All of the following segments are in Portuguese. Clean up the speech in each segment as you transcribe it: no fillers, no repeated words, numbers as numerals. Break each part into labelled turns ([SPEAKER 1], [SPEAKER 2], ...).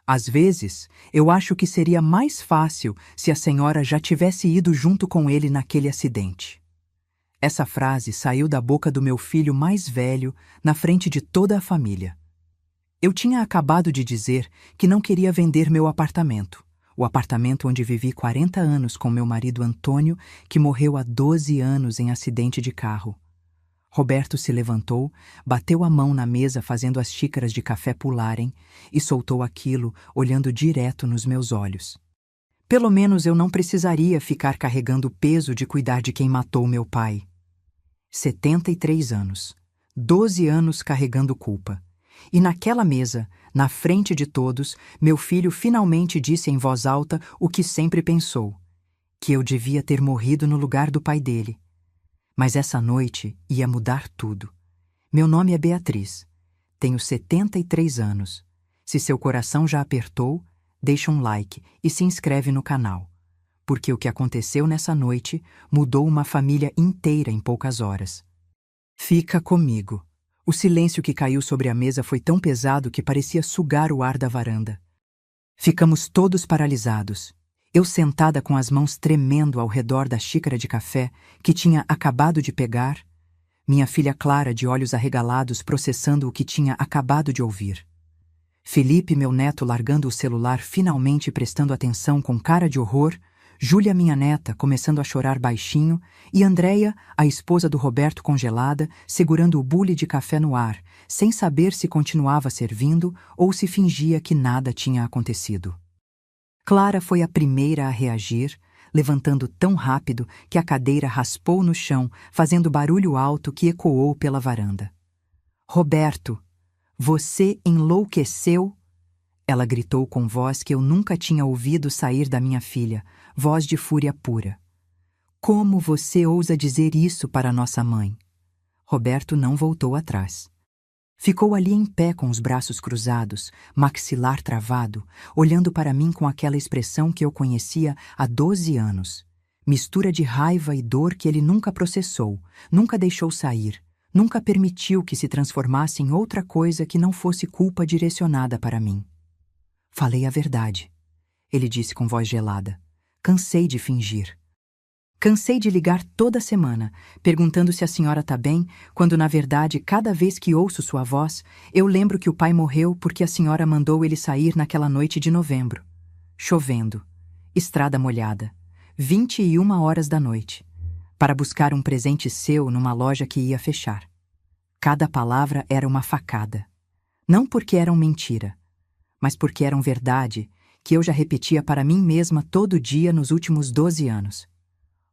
[SPEAKER 1] Às vezes, eu acho que seria mais fácil se a senhora já tivesse ido junto com ele naquele acidente. Essa frase saiu da boca do meu filho mais velho, na frente de toda a família. Eu tinha acabado de dizer que não queria vender meu apartamento, o apartamento onde vivi 40 anos com meu marido Antônio, que morreu há 12 anos em acidente de carro. Roberto se levantou, bateu a mão na mesa fazendo as xícaras de café pularem e soltou aquilo, olhando direto nos meus olhos. Pelo menos eu não precisaria ficar carregando o peso de cuidar de quem matou meu pai. 73 anos, 12 anos carregando culpa. E naquela mesa, na frente de todos, meu filho finalmente disse em voz alta o que sempre pensou, que eu devia ter morrido no lugar do pai dele. Mas essa noite ia mudar tudo. Meu nome é Beatriz. Tenho 73 anos. Se seu coração já apertou, deixa um like e se inscreve no canal. Porque o que aconteceu nessa noite mudou uma família inteira em poucas horas. Fica comigo. O silêncio que caiu sobre a mesa foi tão pesado que parecia sugar o ar da varanda. Ficamos todos paralisados. Eu sentada com as mãos tremendo ao redor da xícara de café que tinha acabado de pegar, minha filha Clara de olhos arregalados processando o que tinha acabado de ouvir. Felipe, meu neto, largando o celular, finalmente prestando atenção com cara de horror, Júlia, minha neta, começando a chorar baixinho, e Andréia, a esposa do Roberto, congelada, segurando o bule de café no ar, sem saber se continuava servindo ou se fingia que nada tinha acontecido. Clara foi a primeira a reagir, levantando tão rápido que a cadeira raspou no chão, fazendo barulho alto que ecoou pela varanda. "Roberto, você enlouqueceu?" Ela gritou com voz que eu nunca tinha ouvido sair da minha filha, voz de fúria pura. "Como você ousa dizer isso para nossa mãe?" Roberto não voltou atrás. Ficou ali em pé com os braços cruzados, maxilar travado, olhando para mim com aquela expressão que eu conhecia há 12 anos. Mistura de raiva e dor que ele nunca processou, nunca deixou sair, nunca permitiu que se transformasse em outra coisa que não fosse culpa direcionada para mim. "Falei a verdade", ele disse com voz gelada. "Cansei de fingir. Cansei de ligar toda semana, perguntando se a senhora está bem, quando na verdade, cada vez que ouço sua voz, eu lembro que o pai morreu porque a senhora mandou ele sair naquela noite de novembro. Chovendo, estrada molhada, 21 horas da noite, para buscar um presente seu numa loja que ia fechar. Cada palavra era uma facada. Não porque eram mentira, mas porque eram verdade, que eu já repetia para mim mesma todo dia nos últimos 12 anos.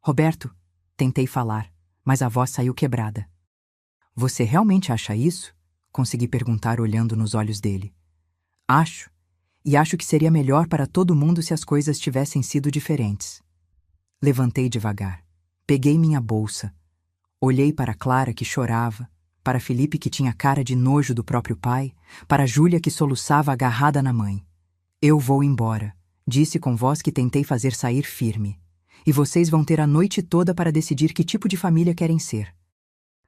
[SPEAKER 1] Roberto, tentei falar, mas a voz saiu quebrada. "Você realmente acha isso?" Consegui perguntar olhando nos olhos dele. "Acho, e acho que seria melhor para todo mundo se as coisas tivessem sido diferentes." Levantei devagar, peguei minha bolsa, olhei para Clara que chorava, para Felipe que tinha cara de nojo do próprio pai, para Júlia que soluçava agarrada na mãe. "Eu vou embora", disse com voz que tentei fazer sair firme. "E vocês vão ter a noite toda para decidir que tipo de família querem ser."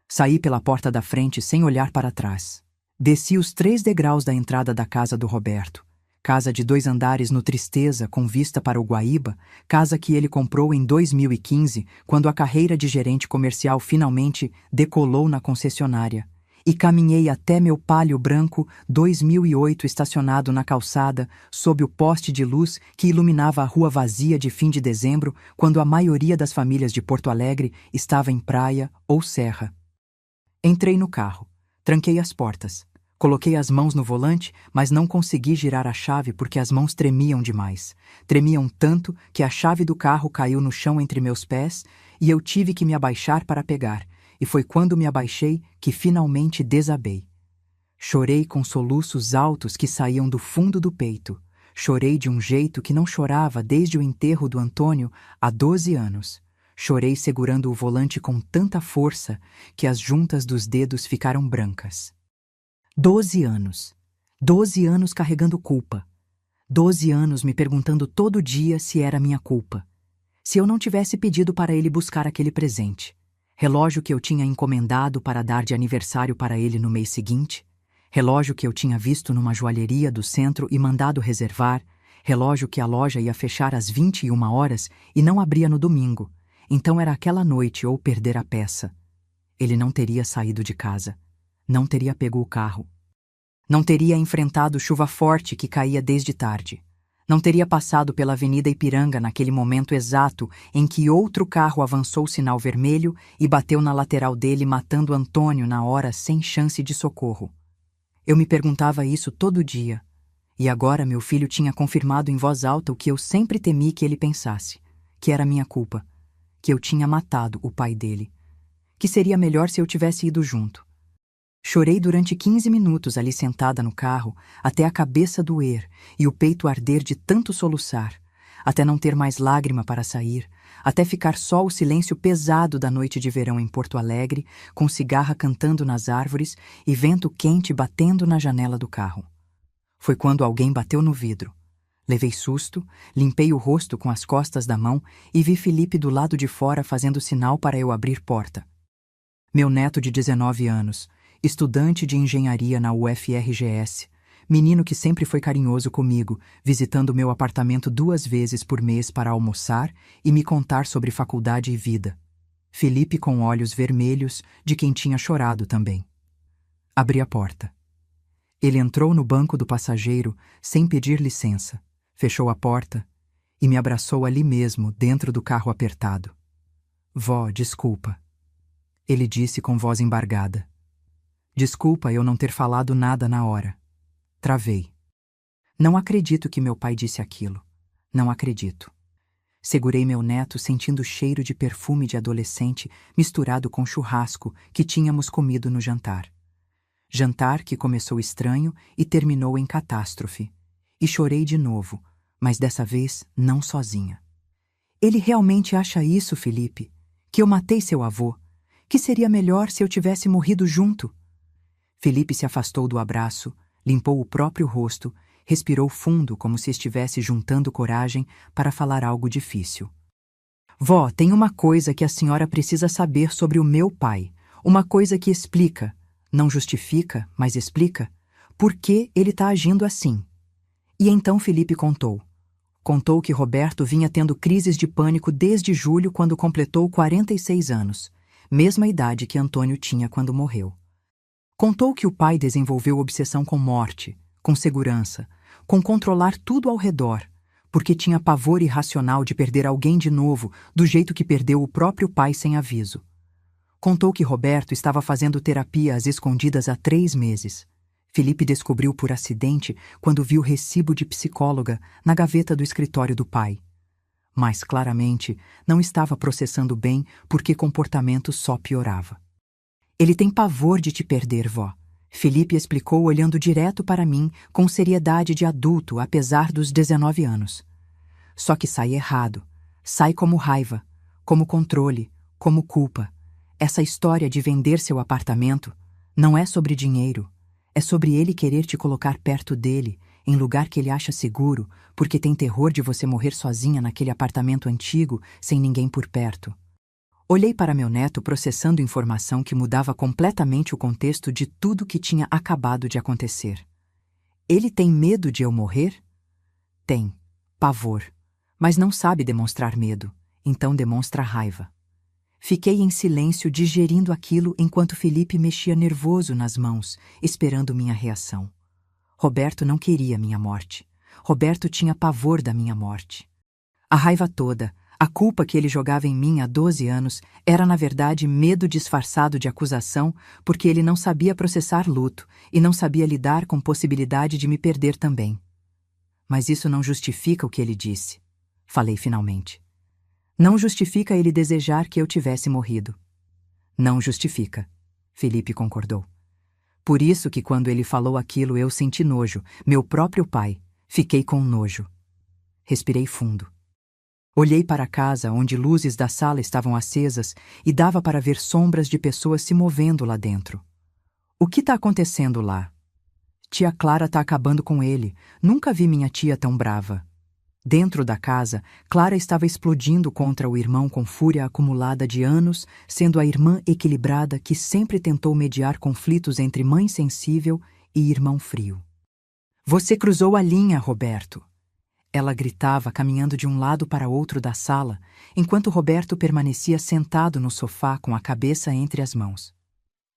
[SPEAKER 1] Saí pela porta da frente sem olhar para trás. Desci os 3 degraus da entrada da casa do Roberto. Casa de 2 andares no Tristeza, com vista para o Guaíba, casa que ele comprou em 2015, quando a carreira de gerente comercial finalmente decolou na concessionária. E caminhei até meu Palio branco 2008 estacionado na calçada, sob o poste de luz que iluminava a rua vazia de fim de dezembro, quando a maioria das famílias de Porto Alegre estava em praia ou serra. Entrei no carro, tranquei as portas, coloquei as mãos no volante, mas não consegui girar a chave porque as mãos tremiam demais. Tremiam tanto que a chave do carro caiu no chão entre meus pés e eu tive que me abaixar para pegar. E foi quando me abaixei que finalmente desabei. Chorei com soluços altos que saíam do fundo do peito. Chorei de um jeito que não chorava desde o enterro do Antônio há 12 anos. Chorei segurando o volante com tanta força que as juntas dos dedos ficaram brancas. 12 anos. 12 anos carregando culpa. 12 anos me perguntando todo dia se era minha culpa. Se eu não tivesse pedido para ele buscar aquele presente. Relógio que eu tinha encomendado para dar de aniversário para ele no mês seguinte. Relógio que eu tinha visto numa joalheria do centro e mandado reservar, relógio que a loja ia fechar às 21 horas e não abria no domingo, então era aquela noite ou perder a peça. Ele não teria saído de casa, não teria pego o carro, não teria enfrentado chuva forte que caía desde tarde, não teria passado pela Avenida Ipiranga naquele momento exato em que outro carro avançou o sinal vermelho e bateu na lateral dele, matando Antônio na hora sem chance de socorro. Eu me perguntava isso todo dia, e agora meu filho tinha confirmado em voz alta o que eu sempre temi que ele pensasse, que era minha culpa, que eu tinha matado o pai dele, que seria melhor se eu tivesse ido junto. Chorei durante 15 minutos ali sentada no carro, até a cabeça doer e o peito arder de tanto soluçar, até não ter mais lágrima para sair, até ficar só o silêncio pesado da noite de verão em Porto Alegre, com cigarra cantando nas árvores e vento quente batendo na janela do carro. Foi quando alguém bateu no vidro. Levei susto, limpei o rosto com as costas da mão e vi Felipe do lado de fora fazendo sinal para eu abrir porta. Meu neto de 19 anos, estudante de engenharia na UFRGS, menino que sempre foi carinhoso comigo, visitando meu apartamento 2 vezes por mês para almoçar e me contar sobre faculdade e vida. Felipe com olhos vermelhos, de quem tinha chorado também. Abri a porta. Ele entrou no banco do passageiro sem pedir licença, fechou a porta e me abraçou ali mesmo, dentro do carro apertado. Vó, desculpa. Ele disse com voz embargada. Desculpa eu não ter falado nada na hora. Travei. Não acredito que meu pai disse aquilo. Não acredito. Segurei meu neto sentindo o cheiro de perfume de adolescente misturado com churrasco que tínhamos comido no jantar. Jantar que começou estranho e terminou em catástrofe. E chorei de novo, mas dessa vez não sozinha. Ele realmente acha isso, Felipe? Que eu matei seu avô? Que seria melhor se eu tivesse morrido junto? Felipe se afastou do abraço, limpou o próprio rosto, respirou fundo como se estivesse juntando coragem para falar algo difícil. Vó, tem uma coisa que a senhora precisa saber sobre o meu pai. Uma coisa que explica, não justifica, mas explica, por que ele está agindo assim. E então Felipe contou. Contou que Roberto vinha tendo crises de pânico desde julho, quando completou 46 anos, mesma idade que Antônio tinha quando morreu. Contou que o pai desenvolveu obsessão com morte, com segurança, com controlar tudo ao redor, porque tinha pavor irracional de perder alguém de novo, do jeito que perdeu o próprio pai sem aviso. Contou que Roberto estava fazendo terapia às escondidas há 3 meses. Felipe descobriu por acidente quando viu o recibo de psicóloga na gaveta do escritório do pai. Mas, claramente, não estava processando bem porque comportamento só piorava. Ele tem pavor de te perder, vó. Felipe explicou olhando direto para mim com seriedade de adulto, apesar dos 19 anos. Só que sai errado. Sai como raiva, como controle, como culpa. Essa história de vender seu apartamento não é sobre dinheiro. É sobre ele querer te colocar perto dele, em lugar que ele acha seguro, porque tem terror de você morrer sozinha naquele apartamento antigo, sem ninguém por perto. Olhei para meu neto processando informação que mudava completamente o contexto de tudo que tinha acabado de acontecer. Ele tem medo de eu morrer? Tem. Pavor. Mas não sabe demonstrar medo, então demonstra raiva. Fiquei em silêncio digerindo aquilo enquanto Felipe mexia nervoso nas mãos, esperando minha reação. Roberto não queria minha morte. Roberto tinha pavor da minha morte. A raiva toda, a culpa que ele jogava em mim há 12 anos, era na verdade medo disfarçado de acusação, porque ele não sabia processar luto e não sabia lidar com possibilidade de me perder também. Mas isso não justifica o que ele disse. Falei finalmente. Não justifica ele desejar que eu tivesse morrido. Não justifica, Felipe concordou. Por isso que quando ele falou aquilo eu senti nojo, meu próprio pai. Fiquei com nojo. Respirei fundo. Olhei para a casa onde luzes da sala estavam acesas e dava para ver sombras de pessoas se movendo lá dentro. O que está acontecendo lá? Tia Clara está acabando com ele. Nunca vi minha tia tão brava. Dentro da casa, Clara estava explodindo contra o irmão com fúria acumulada de anos, sendo a irmã equilibrada que sempre tentou mediar conflitos entre mãe sensível e irmão frio. Você cruzou a linha, Roberto! Ela gritava, caminhando de um lado para outro da sala, enquanto Roberto permanecia sentado no sofá com a cabeça entre as mãos.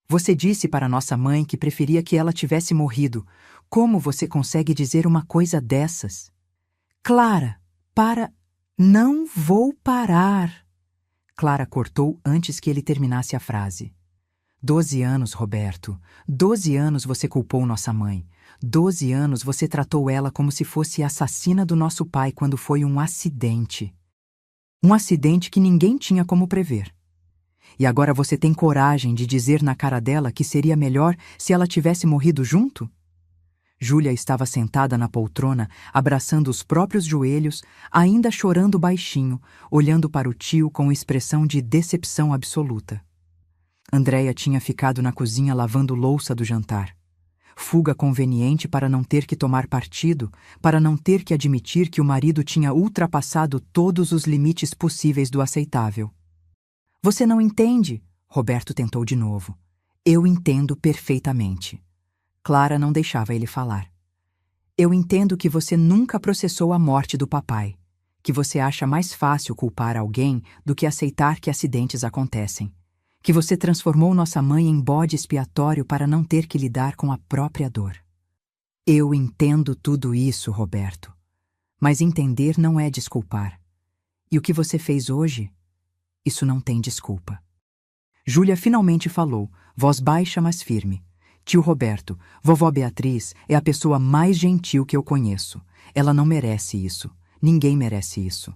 [SPEAKER 1] Você disse para nossa mãe que preferia que ela tivesse morrido. Como você consegue dizer uma coisa dessas? Clara, para... Não vou parar! Clara cortou antes que ele terminasse a frase. 12 anos, Roberto. 12 anos você culpou nossa mãe. 12 anos você tratou ela como se fosse a assassina do nosso pai quando foi um acidente. Um acidente que ninguém tinha como prever. E agora você tem coragem de dizer na cara dela que seria melhor se ela tivesse morrido junto? Júlia estava sentada na poltrona, abraçando os próprios joelhos, ainda chorando baixinho, olhando para o tio com expressão de decepção absoluta. Andréia tinha ficado na cozinha lavando louça do jantar. Fuga conveniente para não ter que tomar partido, para não ter que admitir que o marido tinha ultrapassado todos os limites possíveis do aceitável. Você não entende, Roberto tentou de novo. Eu entendo perfeitamente. Clara não deixava ele falar. Eu entendo que você nunca processou a morte do papai, que você acha mais fácil culpar alguém do que aceitar que acidentes acontecem, que você transformou nossa mãe em bode expiatório para não ter que lidar com a própria dor. Eu entendo tudo isso, Roberto, mas entender não é desculpar. E o que você fez hoje? Isso não tem desculpa. Júlia finalmente falou, voz baixa mas firme. Tio Roberto, vovó Beatriz é a pessoa mais gentil que eu conheço. Ela não merece isso. Ninguém merece isso.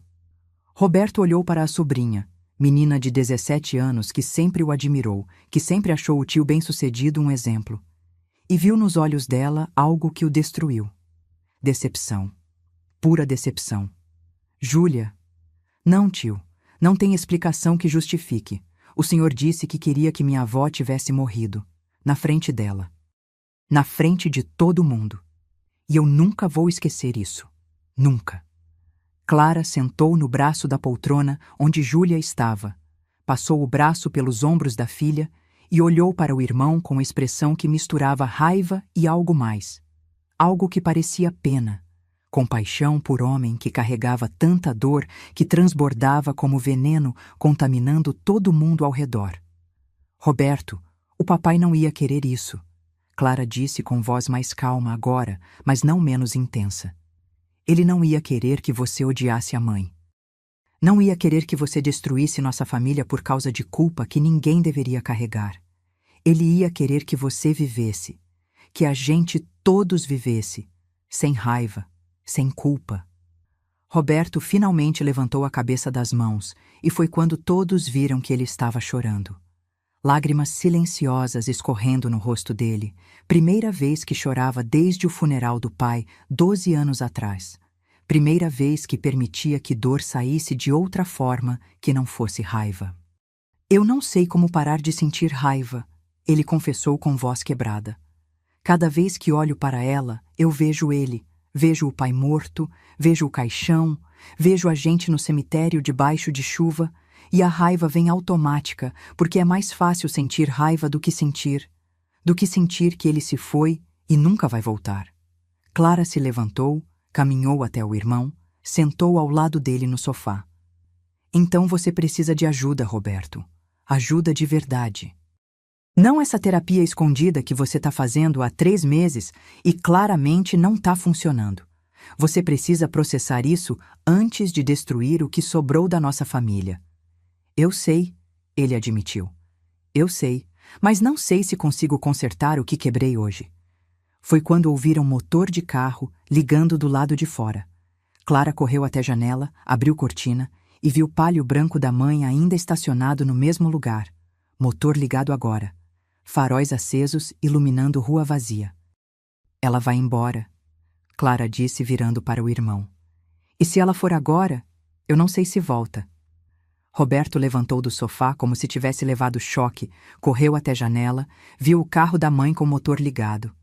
[SPEAKER 1] Roberto olhou para a sobrinha, menina de 17 anos que sempre o admirou, que sempre achou o tio bem-sucedido um exemplo, e viu nos olhos dela algo que o destruiu. Decepção. Pura decepção. Júlia. Não, tio. Não tem explicação que justifique. O senhor disse que queria que minha avó tivesse morrido. Na frente dela. Na frente de todo mundo. E eu nunca vou esquecer isso. Nunca. Clara sentou no braço da poltrona onde Júlia estava, passou o braço pelos ombros da filha e olhou para o irmão com expressão que misturava raiva e algo mais. Algo que parecia pena, compaixão por homem que carregava tanta dor que transbordava como veneno, contaminando todo mundo ao redor. Roberto, o papai não ia querer isso. Clara disse com voz mais calma agora, mas não menos intensa. Ele não ia querer que você odiasse a mãe. Não ia querer que você destruísse nossa família por causa de culpa que ninguém deveria carregar. Ele ia querer que você vivesse, que a gente todos vivesse, sem raiva, sem culpa. Roberto finalmente levantou a cabeça das mãos e foi quando todos viram que ele estava chorando. Lágrimas silenciosas escorrendo no rosto dele, primeira vez que chorava desde o funeral do pai, 12 anos atrás. Primeira vez que permitia que dor saísse de outra forma que não fosse raiva. Eu não sei como parar de sentir raiva, ele confessou com voz quebrada. Cada vez que olho para ela, eu vejo ele, vejo o pai morto, vejo o caixão, vejo a gente no cemitério debaixo de chuva, e a raiva vem automática, porque é mais fácil sentir raiva do que sentir que ele se foi e nunca vai voltar. Clara se levantou, caminhou até o irmão, sentou ao lado dele no sofá. Então você precisa de ajuda, Roberto. Ajuda de verdade. Não essa terapia escondida que você está fazendo há 3 meses e claramente não está funcionando. Você precisa processar isso antes de destruir o que sobrou da nossa família. Eu sei, ele admitiu. Eu sei, mas não sei se consigo consertar o que quebrei hoje. Foi quando ouviram motor de carro ligando do lado de fora. Clara correu até a janela, abriu cortina e viu o palio branco da mãe ainda estacionado no mesmo lugar. Motor ligado agora. Faróis acesos iluminando rua vazia. Ela vai embora, Clara disse virando para o irmão. E se ela for agora, eu não sei se volta. Roberto levantou do sofá como se tivesse levado choque, correu até a janela, viu o carro da mãe com o motor ligado.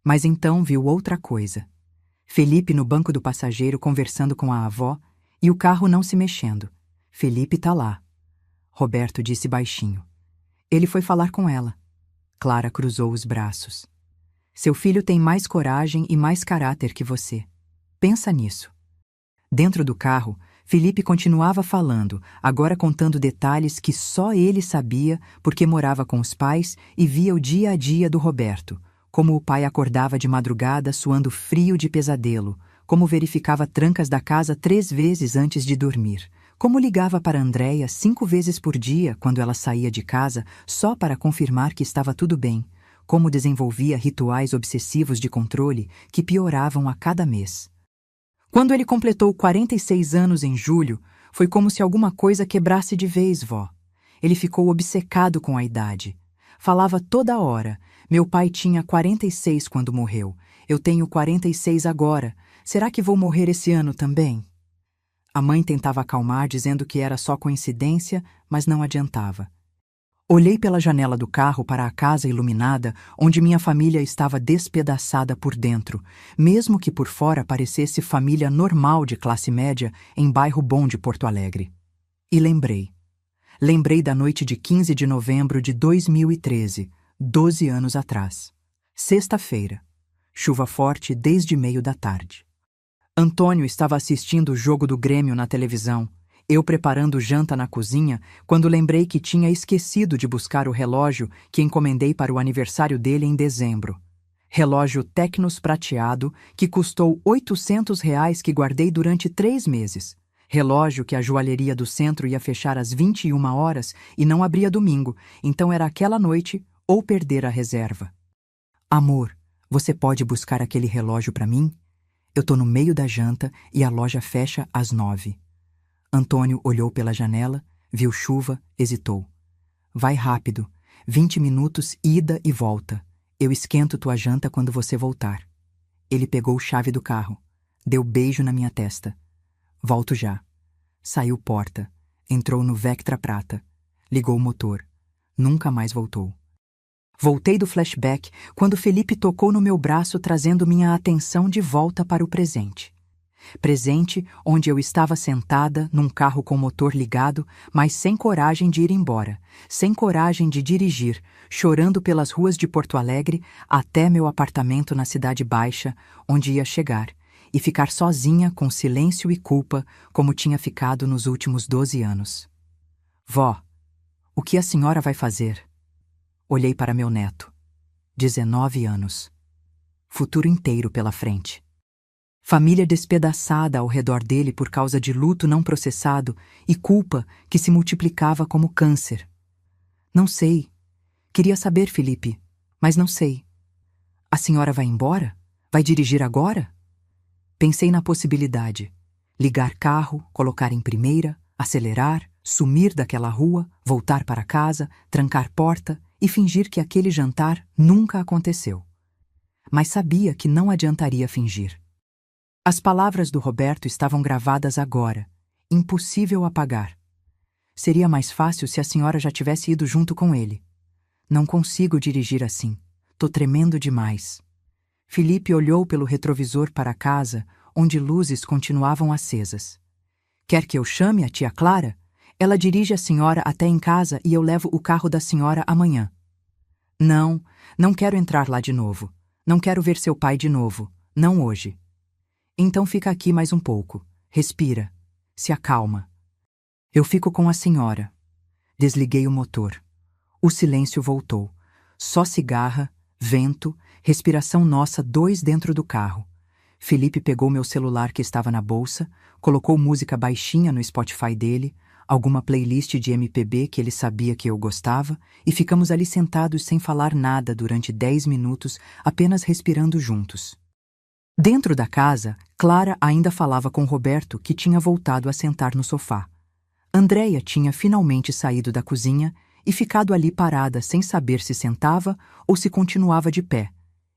[SPEAKER 1] Mas então viu outra coisa. Felipe no banco do passageiro conversando com a avó e o carro não se mexendo. Felipe tá lá. Roberto disse baixinho. Ele foi falar com ela. Clara cruzou os braços. Seu filho tem mais coragem e mais caráter que você. Pensa nisso. Dentro do carro, Felipe continuava falando, agora contando detalhes que só ele sabia porque morava com os pais e via o dia a dia do Roberto, como o pai acordava de madrugada suando frio de pesadelo, como verificava trancas da casa 3 vezes antes de dormir, como ligava para Andréia 5 vezes por dia quando ela saía de casa só para confirmar que estava tudo bem, como desenvolvia rituais obsessivos de controle que pioravam a cada mês. Quando ele completou 46 anos em julho, foi como se alguma coisa quebrasse de vez, vó. Ele ficou obcecado com a idade. Falava toda hora. Meu pai tinha 46 quando morreu. Eu tenho 46 agora. Será que vou morrer esse ano também? A mãe tentava acalmar, dizendo que era só coincidência, mas não adiantava. Olhei pela janela do carro para a casa iluminada, onde minha família estava despedaçada por dentro, mesmo que por fora parecesse família normal de classe média em bairro bom de Porto Alegre. E lembrei. Lembrei da noite de 15 de novembro de 2013, 12 anos atrás. Sexta-feira. Chuva forte desde meio da tarde. Antônio estava assistindo o jogo do Grêmio na televisão. Eu preparando janta na cozinha, quando lembrei que tinha esquecido de buscar o relógio que encomendei para o aniversário dele em dezembro. Relógio Tecnos prateado que custou R$ 800 que guardei durante 3 meses. Relógio que a joalheria do centro ia fechar às 21 horas e não abria domingo, então era aquela noite ou perder a reserva. Amor, você pode buscar aquele relógio para mim? Eu tô no meio da janta e a loja fecha às 9. Antônio olhou pela janela, viu chuva, hesitou. Vai rápido, 20 minutos ida e volta. Eu esquento tua janta quando você voltar. Ele pegou chave do carro, deu beijo na minha testa. Volto já. Saiu porta, entrou no Vectra prata, ligou o motor. Nunca mais voltou. Voltei do flashback quando Felipe tocou no meu braço trazendo minha atenção de volta para o presente. Presente onde eu estava sentada num carro com motor ligado, mas sem coragem de ir embora, sem coragem de dirigir, chorando pelas ruas de Porto Alegre até meu apartamento na Cidade Baixa, onde ia chegar, e ficar sozinha com silêncio e culpa como tinha ficado nos últimos 12 anos. Vó, o que a senhora vai fazer? Olhei para meu neto. 19 anos. Futuro inteiro pela frente. Família despedaçada ao redor dele por causa de luto não processado e culpa que se multiplicava como câncer. Não sei. Queria saber, Felipe, mas não sei. A senhora vai embora? Vai dirigir agora? Pensei na possibilidade. Ligar carro, colocar em primeira, acelerar, sumir daquela rua, voltar para casa, trancar porta e fingir que aquele jantar nunca aconteceu. Mas sabia que não adiantaria fingir. As palavras do Roberto estavam gravadas agora, impossível apagar. Seria mais fácil se a senhora já tivesse ido junto com ele. Não consigo dirigir assim. Tô tremendo demais. Felipe olhou pelo retrovisor para a casa, onde luzes continuavam acesas. Quer que eu chame a tia Clara? Ela dirige a senhora até em casa e eu levo o carro da senhora amanhã. Não, não quero entrar lá de novo. Não quero ver seu pai de novo. Não hoje. Então fica aqui mais um pouco. Respira. Se acalma. Eu fico com a senhora. Desliguei o motor. O silêncio voltou. Só cigarra, vento, respiração nossa 2 dentro do carro. Felipe pegou meu celular que estava na bolsa, colocou música baixinha no Spotify dele, alguma playlist de MPB que ele sabia que eu gostava, e ficamos ali sentados sem falar nada durante 10 minutos, apenas respirando juntos. Dentro da casa, Clara ainda falava com Roberto, que tinha voltado a sentar no sofá. Andréia tinha finalmente saído da cozinha e ficado ali parada sem saber se sentava ou se continuava de pé,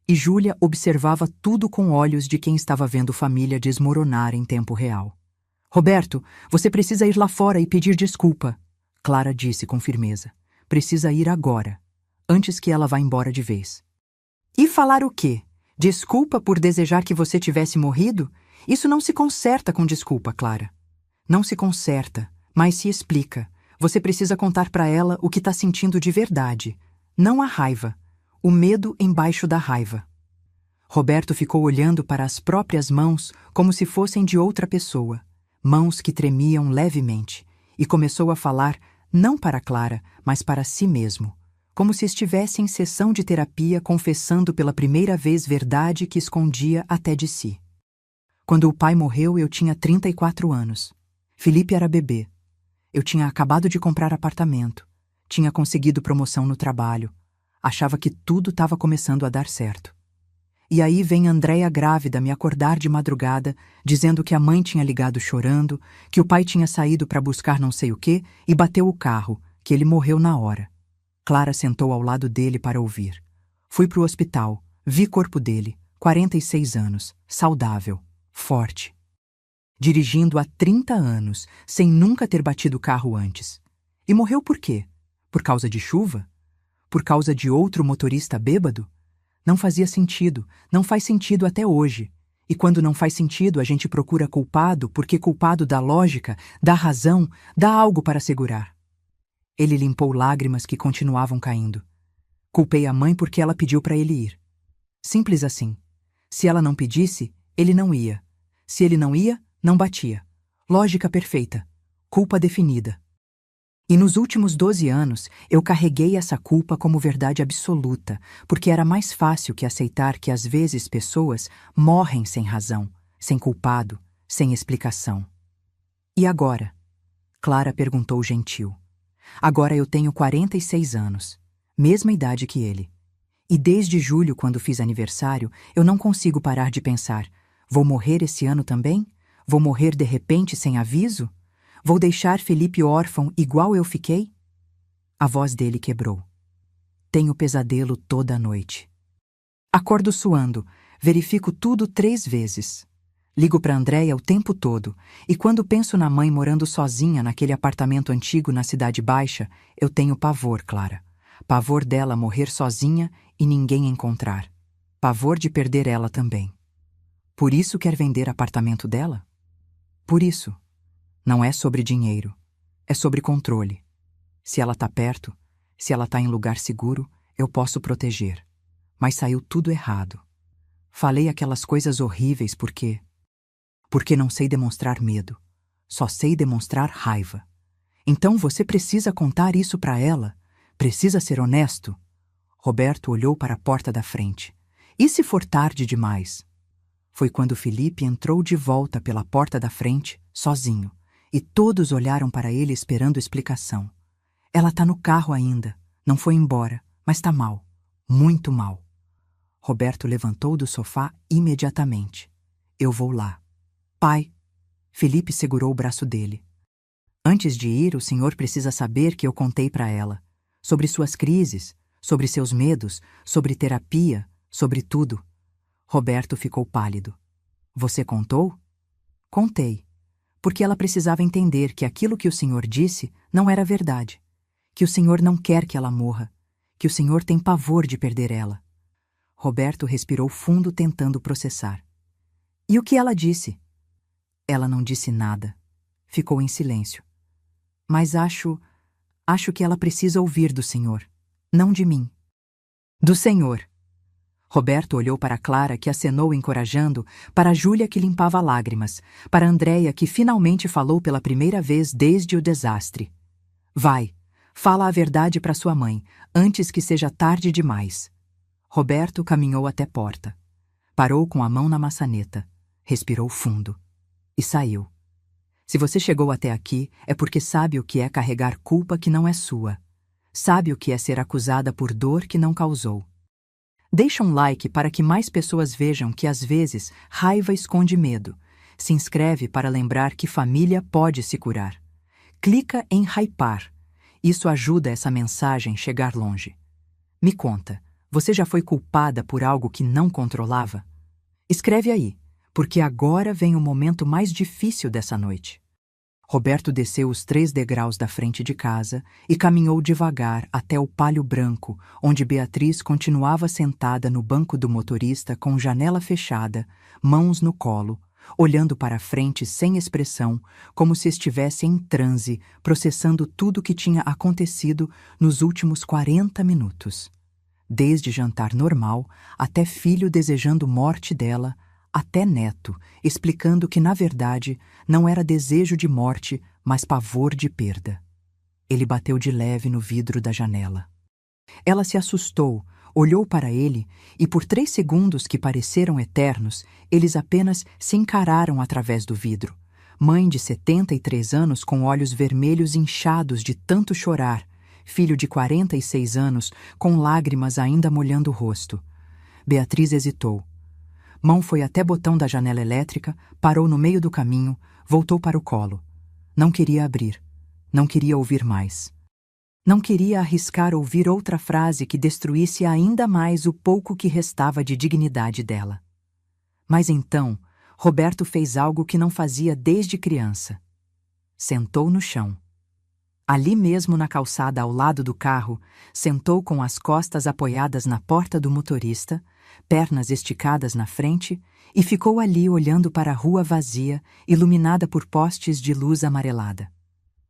[SPEAKER 1] e Júlia observava tudo com olhos de quem estava vendo família desmoronar em tempo real. Roberto, você precisa ir lá fora e pedir desculpa, Clara disse com firmeza. Precisa ir agora, antes que ela vá embora de vez. E falar o quê? Desculpa por desejar que você tivesse morrido? Isso não se conserta com desculpa, Clara. Não se conserta, mas se explica. Você precisa contar para ela o que está sentindo de verdade. Não a raiva. O medo embaixo da raiva. Roberto ficou olhando para as próprias mãos como se fossem de outra pessoa, mãos que tremiam levemente, e começou a falar não para Clara, mas para si mesmo, como se estivesse em sessão de terapia confessando pela primeira vez verdade que escondia até de si. Quando o pai morreu, eu tinha 34 anos. Felipe era bebê. Eu tinha acabado de comprar apartamento. Tinha conseguido promoção no trabalho. Achava que tudo estava começando a dar certo. E aí vem Andréia grávida me acordar de madrugada, dizendo que a mãe tinha ligado chorando, que o pai tinha saído para buscar não sei o quê e bateu o carro, que ele morreu na hora. Clara sentou ao lado dele para ouvir. Fui para o hospital, vi corpo dele, 46 anos, saudável, forte. Dirigindo há 30 anos, sem nunca ter batido o carro antes. E morreu por quê? Por causa de chuva? Por causa de outro motorista bêbado? Não fazia sentido, não faz sentido até hoje. E quando não faz sentido, a gente procura culpado, porque culpado dá lógica, dá razão, dá algo para segurar. Ele limpou lágrimas que continuavam caindo. Culpei a mãe porque ela pediu para ele ir. Simples assim. Se ela não pedisse, ele não ia. Se ele não ia, não batia. Lógica perfeita. Culpa definida. E nos últimos 12 anos, eu carreguei essa culpa como verdade absoluta, porque era mais fácil que aceitar que às vezes pessoas morrem sem razão, sem culpado, sem explicação. E agora? Clara perguntou gentil. Agora eu tenho 46 anos, mesma idade que ele. E desde julho, quando fiz aniversário, eu não consigo parar de pensar: vou morrer esse ano também? Vou morrer de repente sem aviso? Vou deixar Felipe órfão igual eu fiquei? A voz dele quebrou. Tenho pesadelo toda a noite. Acordo suando, verifico tudo 3 vezes. Ligo para Andréia o tempo todo, e quando penso na mãe morando sozinha naquele apartamento antigo na Cidade Baixa, eu tenho pavor, Clara. Pavor dela morrer sozinha e ninguém encontrar. Pavor de perder ela também. Por isso quer vender apartamento dela? Por isso. Não é sobre dinheiro. É sobre controle. Se ela tá perto, se ela tá em lugar seguro, eu posso proteger. Mas saiu tudo errado. Falei aquelas coisas horríveis porque não sei demonstrar medo. Só sei demonstrar raiva. Então você precisa contar isso para ela. Precisa ser honesto. Roberto olhou para a porta da frente. E se for tarde demais? Foi quando Felipe entrou de volta pela porta da frente, sozinho, e todos olharam para ele esperando explicação. Ela tá no carro ainda, não foi embora, mas tá mal, muito mal. Roberto levantou do sofá imediatamente. Eu vou lá. Pai. Felipe segurou o braço dele. Antes de ir, o senhor precisa saber que eu contei para ela. Sobre suas crises, sobre seus medos, sobre terapia, sobre tudo. Roberto ficou pálido. Você contou? Contei. Porque ela precisava entender que aquilo que o senhor disse não era verdade. Que o senhor não quer que ela morra. Que o senhor tem pavor de perder ela. Roberto respirou fundo tentando processar. E o que ela disse? Ela não disse nada. Ficou em silêncio. Mas acho que ela precisa ouvir do senhor. Não de mim. Do senhor. Roberto olhou para Clara, que acenou encorajando, para Júlia, que limpava lágrimas, para Andréia, que finalmente falou pela primeira vez desde o desastre. Vai, fala a verdade para sua mãe, antes que seja tarde demais. Roberto caminhou até a porta. Parou com a mão na maçaneta, respirou fundo e saiu. Se você chegou até aqui, é porque sabe o que é carregar culpa que não é sua. Sabe o que é ser acusada por dor que não causou. Deixa um like para que mais pessoas vejam que às vezes raiva esconde medo. Se inscreve para lembrar que família pode se curar. Clica em hypar. Isso ajuda essa mensagem chegar longe. Me conta, você já foi culpada por algo que não controlava? Escreve aí, porque agora vem o momento mais difícil dessa noite. Roberto desceu os 3 degraus da frente de casa e caminhou devagar até o palio branco, onde Beatriz continuava sentada no banco do motorista com janela fechada, mãos no colo, olhando para a frente sem expressão, como se estivesse em transe, processando tudo o que tinha acontecido nos últimos 40 minutos. desde jantar normal, até filho desejando morte dela, até neto, explicando que, na verdade, não era desejo de morte, mas pavor de perda. Ele bateu de leve no vidro da janela. Ela se assustou, olhou para ele e, por 3 segundos que pareceram eternos, eles apenas se encararam através do vidro. Mãe de 73 anos com olhos vermelhos inchados de tanto chorar, filho de 46 anos com lágrimas ainda molhando o rosto. Beatriz hesitou. Mão foi até botão da janela elétrica, parou no meio do caminho, voltou para o colo. Não queria abrir. Não queria ouvir mais. Não queria arriscar ouvir outra frase que destruísse ainda mais o pouco que restava de dignidade dela. Mas então, Roberto fez algo que não fazia desde criança. Sentou no chão. Ali mesmo na calçada ao lado do carro, sentou com as costas apoiadas na porta do motorista, pernas esticadas na frente, e ficou ali olhando para a rua vazia, iluminada por postes de luz amarelada.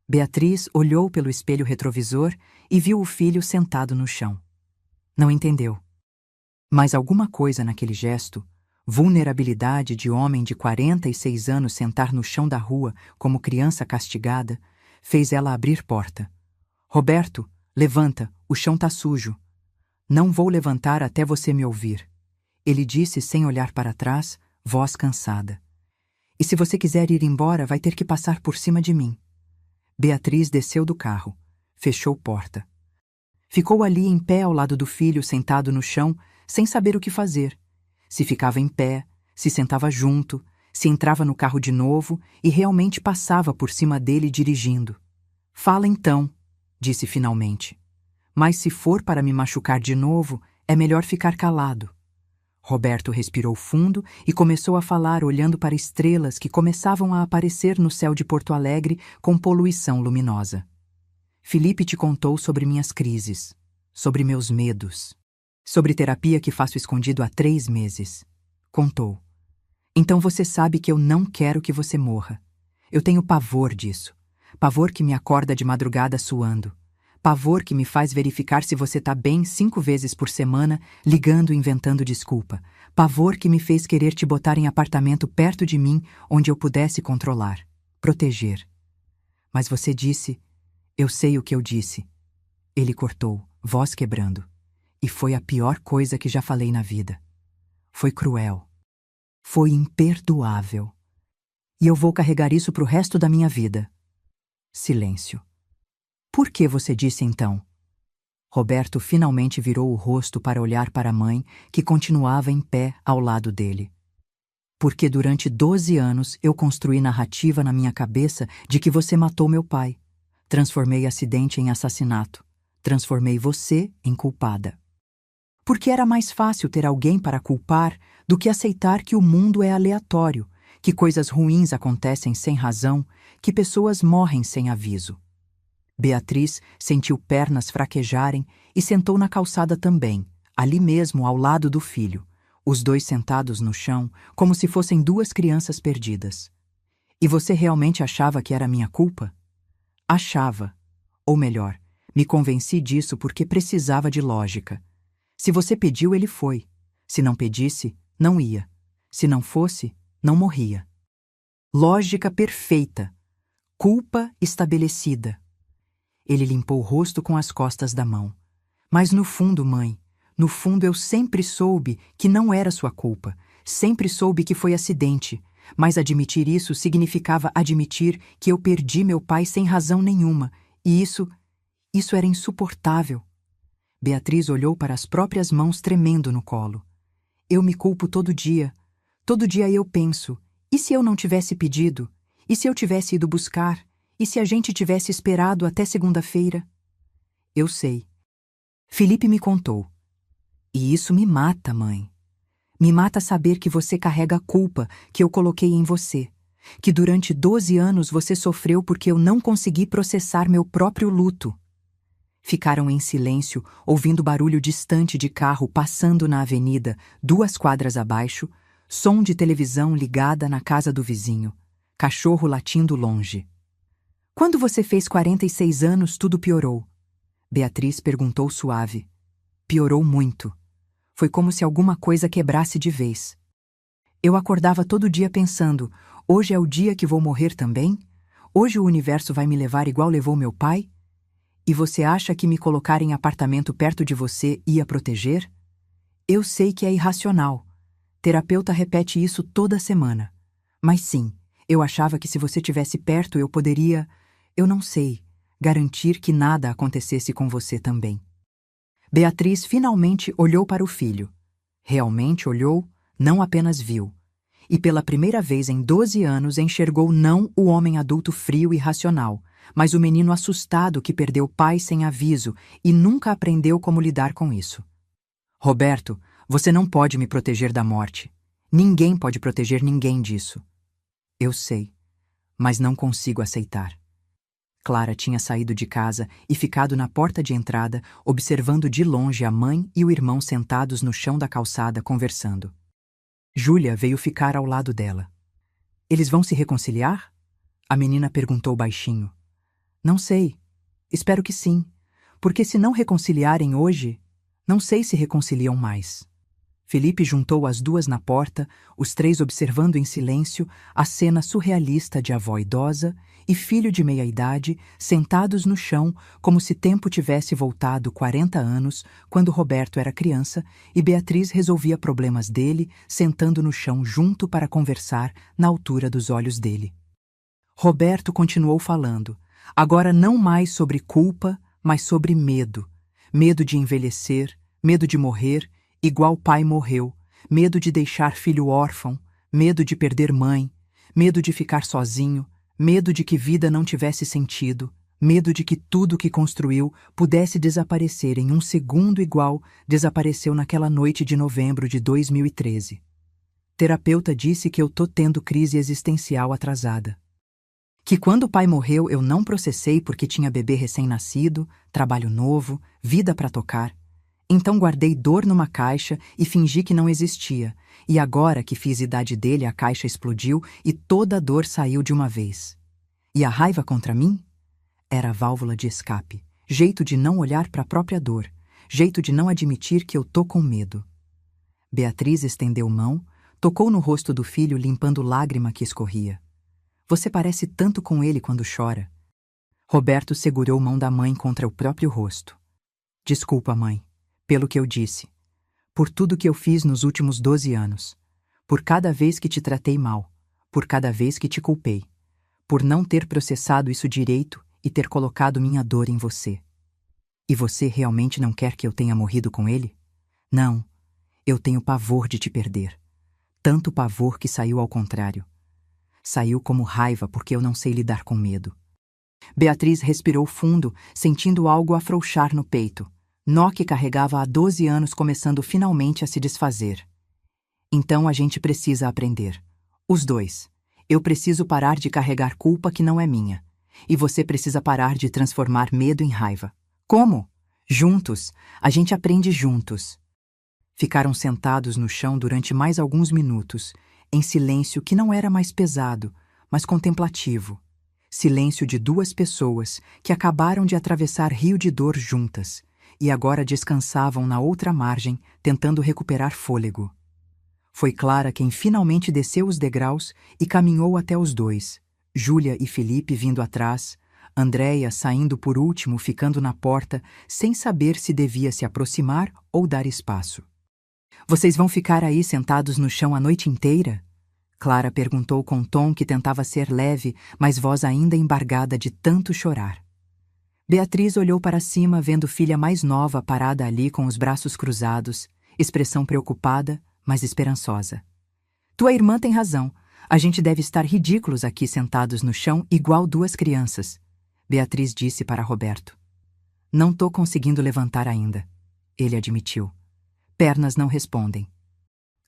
[SPEAKER 1] Beatriz olhou pelo espelho retrovisor e viu o filho sentado no chão. Não entendeu. Mas alguma coisa naquele gesto, vulnerabilidade de homem de 46 anos sentar no chão da rua como criança castigada, fez ela abrir porta. Roberto, levanta, o chão tá sujo. Não vou levantar até você me ouvir. Ele disse sem olhar para trás, voz cansada. E se você quiser ir embora, vai ter que passar por cima de mim. Beatriz desceu do carro, fechou porta. Ficou ali em pé ao lado do filho, sentado no chão, sem saber o que fazer. Se ficava em pé, se sentava junto, se entrava no carro de novo e realmente passava por cima dele dirigindo. Fala então, disse finalmente. Mas se for para me machucar de novo, é melhor ficar calado. Roberto respirou fundo e começou a falar olhando para estrelas que começavam a aparecer no céu de Porto Alegre com poluição luminosa. Felipe te contou sobre minhas crises, sobre meus medos, sobre terapia que faço escondido há 3 meses. Contou. Então você sabe que eu não quero que você morra. Eu tenho pavor disso. Pavor que me acorda de madrugada suando. Pavor que me faz verificar se você tá bem 5 vezes por semana, ligando e inventando desculpa. Pavor que me fez querer te botar em apartamento perto de mim, onde eu pudesse controlar, proteger. Mas você disse, eu sei o que eu disse. Ele cortou, voz quebrando. E foi a pior coisa que já falei na vida. Foi cruel. Foi imperdoável. E eu vou carregar isso pro resto da minha vida. Silêncio. Por que você disse então? Roberto finalmente virou o rosto para olhar para a mãe, que continuava em pé ao lado dele. Porque durante 12 anos eu construí narrativa na minha cabeça de que você matou meu pai. Transformei acidente em assassinato. Transformei você em culpada. Porque era mais fácil ter alguém para culpar do que aceitar que o mundo é aleatório, que coisas ruins acontecem sem razão, que pessoas morrem sem aviso. Beatriz sentiu pernas fraquejarem e sentou na calçada também, ali mesmo ao lado do filho, os dois sentados no chão, como se fossem 2 crianças perdidas. E você realmente achava que era minha culpa? Achava. Ou melhor, me convenci disso porque precisava de lógica. Se você pediu, ele foi. Se não pedisse, não ia. Se não fosse, não morria. Lógica perfeita. Culpa estabelecida. Ele limpou o rosto com as costas da mão. Mas no fundo, mãe, no fundo eu sempre soube que não era sua culpa. Sempre soube que foi acidente. Mas admitir isso significava admitir que eu perdi meu pai sem razão nenhuma. E isso era insuportável. Beatriz olhou para as próprias mãos tremendo no colo. Eu me culpo todo dia. Todo dia eu penso, e se eu não tivesse pedido? E se eu tivesse ido buscar? E se a gente tivesse esperado até segunda-feira? Eu sei. Felipe me contou. E isso me mata, mãe. Me mata saber que você carrega a culpa que eu coloquei em você. Que durante 12 anos você sofreu porque eu não consegui processar meu próprio luto. Ficaram em silêncio, ouvindo barulho distante de carro passando na avenida, 2 quadras abaixo, som de televisão ligada na casa do vizinho, cachorro latindo longe. Quando você fez 46 anos, tudo piorou. Beatriz perguntou suave. piorou muito. Foi como se alguma coisa quebrasse de vez. Eu acordava todo dia pensando, hoje é o dia que vou morrer também? Hoje o universo vai me levar igual levou meu pai? E você acha que me colocar em apartamento perto de você ia proteger? Eu sei que é irracional. Terapeuta repete isso toda semana. Mas sim, eu achava que se você tivesse perto eu poderia, eu não sei, garantir que nada acontecesse com você também. Beatriz finalmente olhou para o filho. Realmente olhou, não apenas viu. E pela primeira vez em 12 anos enxergou não o homem adulto frio e racional, mas o menino assustado que perdeu pai sem aviso e nunca aprendeu como lidar com isso. Roberto, você não pode me proteger da morte. Ninguém pode proteger ninguém disso. Eu sei, mas não consigo aceitar. Clara tinha saído de casa e ficado na porta de entrada, observando de longe a mãe e o irmão sentados no chão da calçada conversando. Júlia veio ficar ao lado dela. Eles vão se reconciliar? A menina perguntou baixinho. Não sei. Espero que sim. Porque se não reconciliarem hoje, não sei se reconciliam mais. Felipe juntou as duas na porta, os três observando em silêncio a cena surrealista de avó idosa e filho de meia-idade sentados no chão como se tempo tivesse voltado 40 anos quando Roberto era criança e Beatriz resolvia problemas dele sentando no chão junto para conversar na altura dos olhos dele. Roberto continuou falando, agora não mais sobre culpa, mas sobre medo. Medo de envelhecer, medo de morrer, igual pai morreu, medo de deixar filho órfão, medo de perder mãe, medo de ficar sozinho, medo de que vida não tivesse sentido, medo de que tudo que construiu pudesse desaparecer em um segundo igual desapareceu naquela noite de novembro de 2013. Terapeuta disse que eu tô tendo crise existencial atrasada. Que quando o pai morreu eu não processei porque tinha bebê recém-nascido, trabalho novo, vida para tocar. Então guardei dor numa caixa e fingi que não existia, e agora que fiz idade dele a caixa explodiu e toda a dor saiu de uma vez. E a raiva contra mim? Era a válvula de escape, jeito de não olhar para a própria dor, jeito de não admitir que eu tô com medo. Beatriz estendeu mão, tocou no rosto do filho limpando lágrima que escorria. Você parece tanto com ele quando chora. Roberto segurou mão da mãe contra o próprio rosto. Desculpa, mãe. Pelo que eu disse, por tudo que eu fiz nos últimos 12 anos, por cada vez que te tratei mal, por cada vez que te culpei, por não ter processado isso direito e ter colocado minha dor em você. E você realmente não quer que eu tenha morrido com ele? Não, eu tenho pavor de te perder. Tanto pavor que saiu ao contrário. Saiu como raiva porque eu não sei lidar com medo. Beatriz respirou fundo, sentindo algo afrouxar no peito. Nó que carregava há 12 anos começando finalmente a se desfazer. Então a gente precisa aprender. Os dois. Eu preciso parar de carregar culpa que não é minha. E você precisa parar de transformar medo em raiva. Como? Juntos. A gente aprende juntos. Ficaram sentados no chão durante mais alguns minutos, em silêncio que não era mais pesado, mas contemplativo. Silêncio de duas pessoas que acabaram de atravessar rio de dor juntas. E agora descansavam na outra margem, tentando recuperar fôlego. Foi Clara quem finalmente desceu os degraus e caminhou até os dois, Júlia e Felipe vindo atrás, Andréia saindo por último, ficando na porta, sem saber se devia se aproximar ou dar espaço. Vocês vão ficar aí sentados no chão a noite inteira? Clara perguntou com tom que tentava ser leve, mas voz ainda embargada de tanto chorar. Beatriz olhou para cima, vendo filha mais nova parada ali com os braços cruzados, expressão preocupada, mas esperançosa. Tua irmã tem razão. A gente deve estar ridículos aqui sentados no chão igual duas crianças, Beatriz disse para Roberto. Não tô conseguindo levantar ainda, ele admitiu. Pernas não respondem.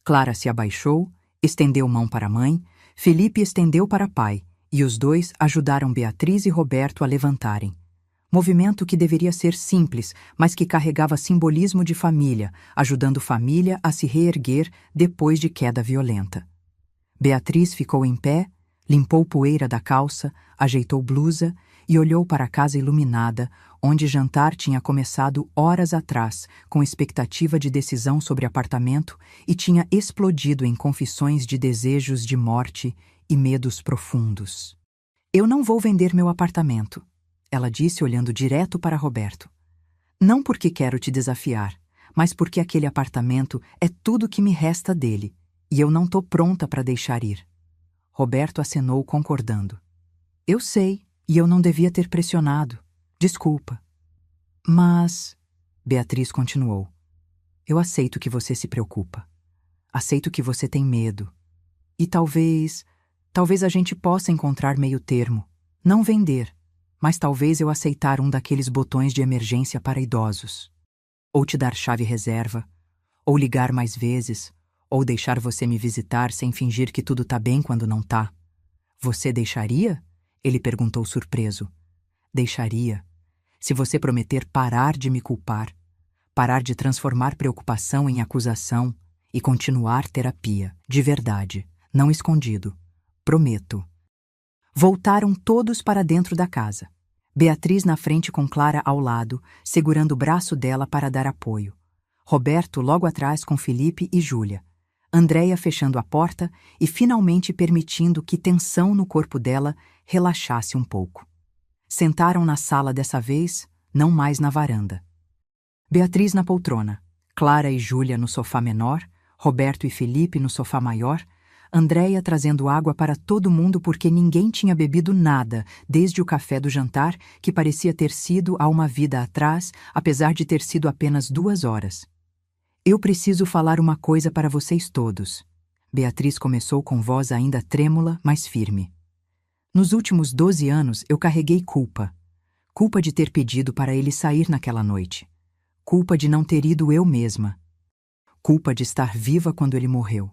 [SPEAKER 1] Clara se abaixou, estendeu mão para a mãe, Felipe estendeu para pai, e os dois ajudaram Beatriz e Roberto a levantarem. Movimento que deveria ser simples, mas que carregava simbolismo de família, ajudando família a se reerguer depois de queda violenta. Beatriz ficou em pé, limpou poeira da calça, ajeitou blusa e olhou para a casa iluminada, onde jantar tinha começado horas atrás, com expectativa de decisão sobre apartamento e tinha explodido em confissões de desejos de morte e medos profundos. Eu não vou vender meu apartamento, ela disse olhando direto para Roberto. Não porque quero te desafiar, mas porque aquele apartamento é tudo que me resta dele, e eu não tô pronta para deixar ir. Roberto acenou concordando. Eu sei, e eu não devia ter pressionado. Desculpa. Mas, Beatriz continuou, eu aceito que você se preocupa. Aceito que você tem medo. E talvez a gente possa encontrar meio termo. Não vender, mas talvez eu aceitar um daqueles botões de emergência para idosos. Ou te dar chave reserva, ou ligar mais vezes, ou deixar você me visitar sem fingir que tudo tá bem quando não tá. Você deixaria? Ele perguntou surpreso. Deixaria, se você prometer parar de me culpar, parar de transformar preocupação em acusação e continuar terapia, de verdade, não escondido. Prometo. Voltaram todos para dentro da casa. Beatriz na frente com Clara ao lado, segurando o braço dela para dar apoio. Roberto logo atrás com Felipe e Júlia. Andréia fechando a porta e finalmente permitindo que tensão no corpo dela relaxasse um pouco. Sentaram na sala dessa vez, não mais na varanda. Beatriz na poltrona, Clara e Júlia no sofá menor, Roberto e Felipe no sofá maior, Andréia trazendo água para todo mundo porque ninguém tinha bebido nada desde o café do jantar, que parecia ter sido há uma vida atrás, apesar de ter sido apenas 2 horas. Eu preciso falar uma coisa para vocês todos. Beatriz começou com voz ainda trêmula, mas firme. Nos últimos 12 anos eu carreguei culpa. Culpa de ter pedido para ele sair naquela noite. Culpa de não ter ido eu mesma. Culpa de estar viva quando ele morreu.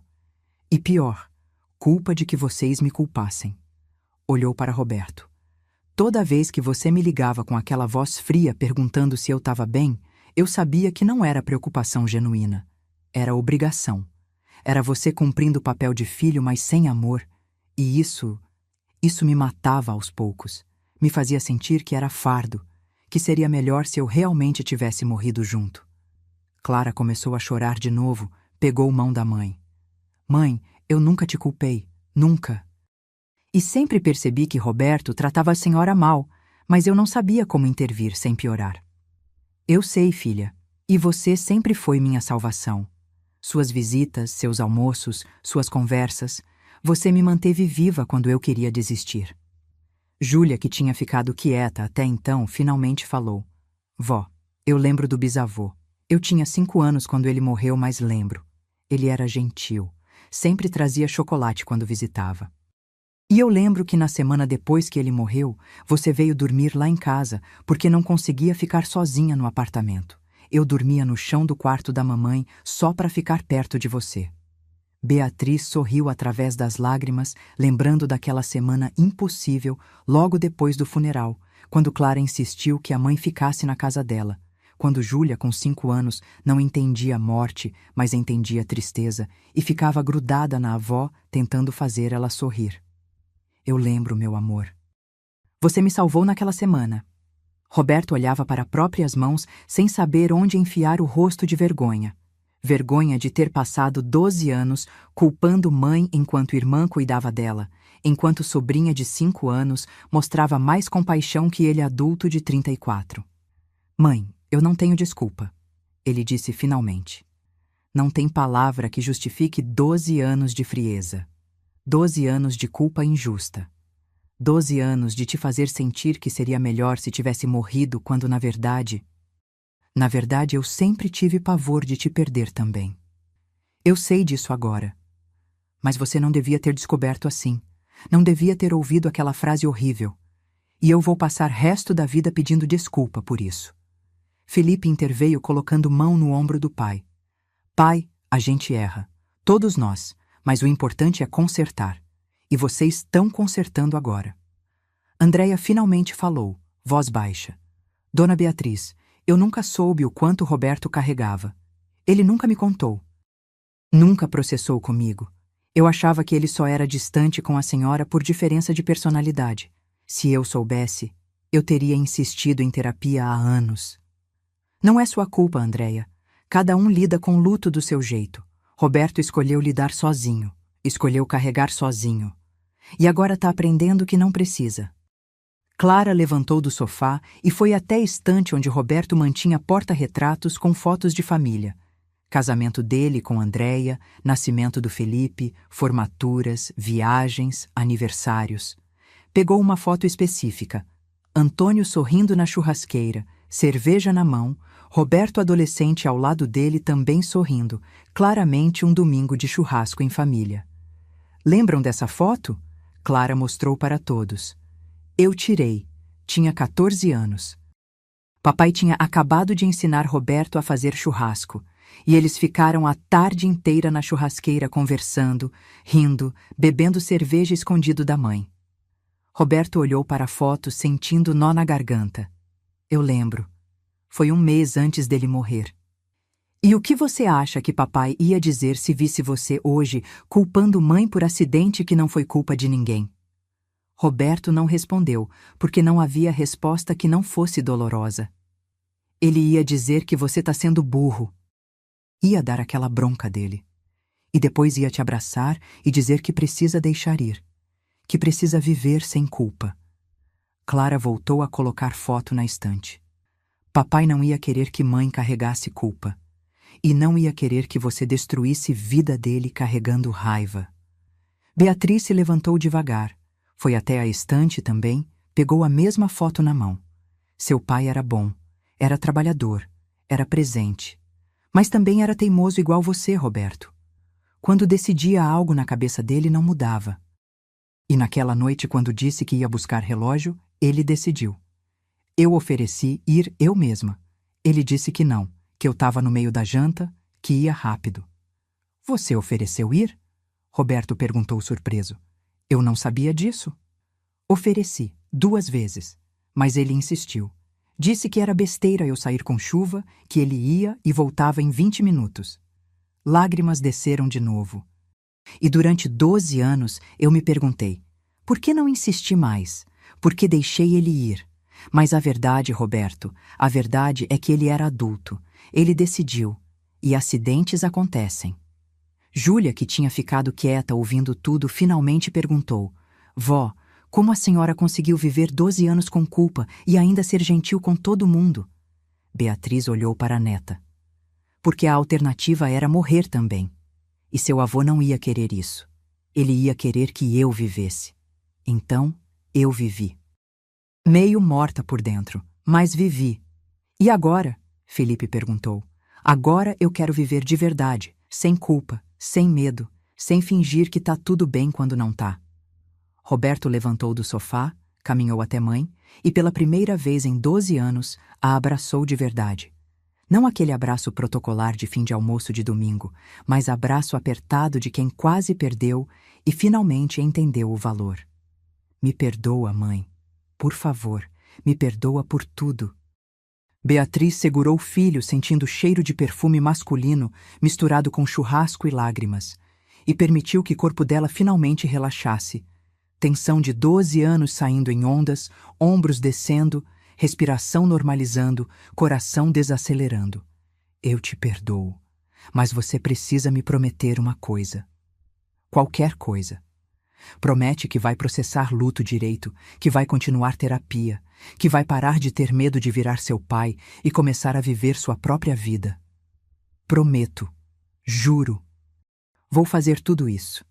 [SPEAKER 1] E pior, culpa de que vocês me culpassem. Olhou para Roberto. Toda vez que você me ligava com aquela voz fria perguntando se eu estava bem, eu sabia que não era preocupação genuína. Era obrigação. Era você cumprindo o papel de filho, mas sem amor. E isso me matava aos poucos. Me fazia sentir que era fardo, que seria melhor se eu realmente tivesse morrido junto. Clara começou a chorar de novo, pegou mão da mãe. Mãe, eu nunca te culpei, nunca. E sempre percebi que Roberto tratava a senhora mal, mas eu não sabia como intervir sem piorar. Eu sei, filha, e você sempre foi minha salvação. Suas visitas, seus almoços, suas conversas, você me manteve viva quando eu queria desistir. Júlia, que tinha ficado quieta até então, finalmente falou. Vó, eu lembro do bisavô. Eu tinha 5 anos quando ele morreu, mas lembro. Ele era gentil. Sempre trazia chocolate quando visitava. E eu lembro que na semana depois que ele morreu, você veio dormir lá em casa, porque não conseguia ficar sozinha no apartamento. Eu dormia no chão do quarto da mamãe só para ficar perto de você. Beatriz sorriu através das lágrimas, lembrando daquela semana impossível logo depois do funeral, quando Clara insistiu que a mãe ficasse na casa dela. Quando Júlia, com 5 anos, não entendia a morte, mas entendia a tristeza, e ficava grudada na avó, tentando fazer ela sorrir. Eu lembro, meu amor. Você me salvou naquela semana. Roberto olhava para próprias mãos sem saber onde enfiar o rosto de vergonha. Vergonha de ter passado 12 anos culpando mãe enquanto irmã cuidava dela, enquanto sobrinha de 5 anos mostrava mais compaixão que ele adulto de 34. Mãe, eu não tenho desculpa, ele disse finalmente. Não tem palavra que justifique 12 anos de frieza. 12 anos de culpa injusta. 12 anos de te fazer sentir que seria melhor se tivesse morrido quando, na verdade, eu sempre tive pavor de te perder também. Eu sei disso agora. Mas você não devia ter descoberto assim. Não devia ter ouvido aquela frase horrível. E eu vou passar resto da vida pedindo desculpa por isso. Felipe interveio colocando mão no ombro do pai. Pai, a gente erra. Todos nós. Mas o importante é consertar. E vocês estão consertando agora. Andréia finalmente falou, voz baixa. Dona Beatriz, eu nunca soube o quanto Roberto carregava. Ele nunca me contou. Nunca processou comigo. Eu achava que ele só era distante com a senhora por diferença de personalidade. Se eu soubesse... Eu teria insistido em terapia há anos. Não é sua culpa, Andréia. Cada um lida com o luto do seu jeito. Roberto escolheu lidar sozinho. Escolheu carregar sozinho. E agora está aprendendo que não precisa. Clara levantou do sofá e foi até a estante onde Roberto mantinha porta-retratos com fotos de família. Casamento dele com Andréia, nascimento do Felipe, formaturas, viagens, aniversários. Pegou uma foto específica. Antônio sorrindo na churrasqueira, cerveja na mão, Roberto adolescente ao lado dele também sorrindo, claramente um domingo de churrasco em família. Lembram dessa foto? Clara mostrou para todos. Eu tirei. Tinha 14 anos. Papai tinha acabado de ensinar Roberto a fazer churrasco, e eles ficaram a tarde inteira na churrasqueira conversando, rindo, bebendo cerveja escondido da mãe. Roberto olhou para a foto sentindo nó na garganta. Eu lembro. Foi um mês antes dele morrer. E o que você acha que papai ia dizer se visse você hoje culpando mãe por acidente que não foi culpa de ninguém? Roberto não respondeu, porque não havia resposta que não fosse dolorosa. Ele ia dizer que você está sendo burro. Ia dar aquela bronca dele. E depois ia te abraçar e dizer que precisa deixar ir. Que precisa viver sem culpa. Clara voltou a colocar foto na estante. Papai não ia querer que mãe carregasse culpa. E não ia querer que você destruísse vida dele carregando raiva. Beatriz se levantou devagar. Foi até a estante também, pegou a mesma foto na mão. Seu pai era bom, era trabalhador, era presente. Mas também era teimoso igual você, Roberto. Quando decidia algo na cabeça dele, não mudava. E naquela noite, quando disse que ia buscar relógio, ele decidiu. Eu ofereci ir eu mesma. Ele disse que não, que eu estava no meio da janta, que ia rápido. Você ofereceu ir? Roberto perguntou surpreso. Eu não sabia disso. Ofereci, 2 vezes, mas ele insistiu. Disse que era besteira eu sair com chuva, que ele ia e voltava em 20 minutos. Lágrimas desceram de novo. E durante 12 anos eu me perguntei, por que não insisti mais? Por que deixei ele ir? Mas a verdade, Roberto, a verdade é que ele era adulto. Ele decidiu. E acidentes acontecem. Júlia, que tinha ficado quieta ouvindo tudo, finalmente perguntou. Vó, como a senhora conseguiu viver 12 anos com culpa e ainda ser gentil com todo mundo? Beatriz olhou para a neta. Porque a alternativa era morrer também. E seu avô não ia querer isso. Ele ia querer que eu vivesse. Então, eu vivi. Meio morta por dentro, mas vivi. E agora? Felipe perguntou. Agora eu quero viver de verdade, sem culpa, sem medo, sem fingir que tá tudo bem quando não tá. Roberto levantou do sofá, caminhou até mãe e pela primeira vez em 12 anos a abraçou de verdade. Não aquele abraço protocolar de fim de almoço de domingo, mas abraço apertado de quem quase perdeu e finalmente entendeu o valor. Me perdoa, mãe. Por favor, me perdoa por tudo. Beatriz segurou o filho sentindo o cheiro de perfume masculino misturado com churrasco e lágrimas, e permitiu que o corpo dela finalmente relaxasse. Tensão de 12 anos saindo em ondas, ombros descendo, respiração normalizando, coração desacelerando. Eu te perdoo, mas você precisa me prometer uma coisa. Qualquer coisa. Promete que vai processar luto direito, que vai continuar terapia, que vai parar de ter medo de virar seu pai e começar a viver sua própria vida. Prometo. Juro. Vou fazer tudo isso.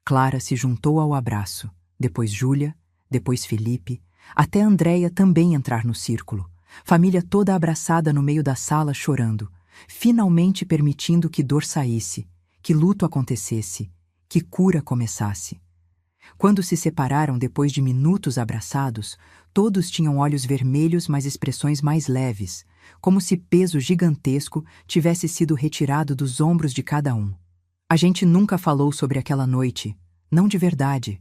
[SPEAKER 1] Clara se juntou ao abraço, depois Júlia, depois Felipe, até Andréia também entrar no círculo, família toda abraçada no meio da sala chorando, finalmente permitindo que dor saísse, que luto acontecesse, que cura começasse. Quando se separaram depois de minutos abraçados, todos tinham olhos vermelhos, mas expressões mais leves, como se peso gigantesco tivesse sido retirado dos ombros de cada um. A gente nunca falou sobre aquela noite, não de verdade.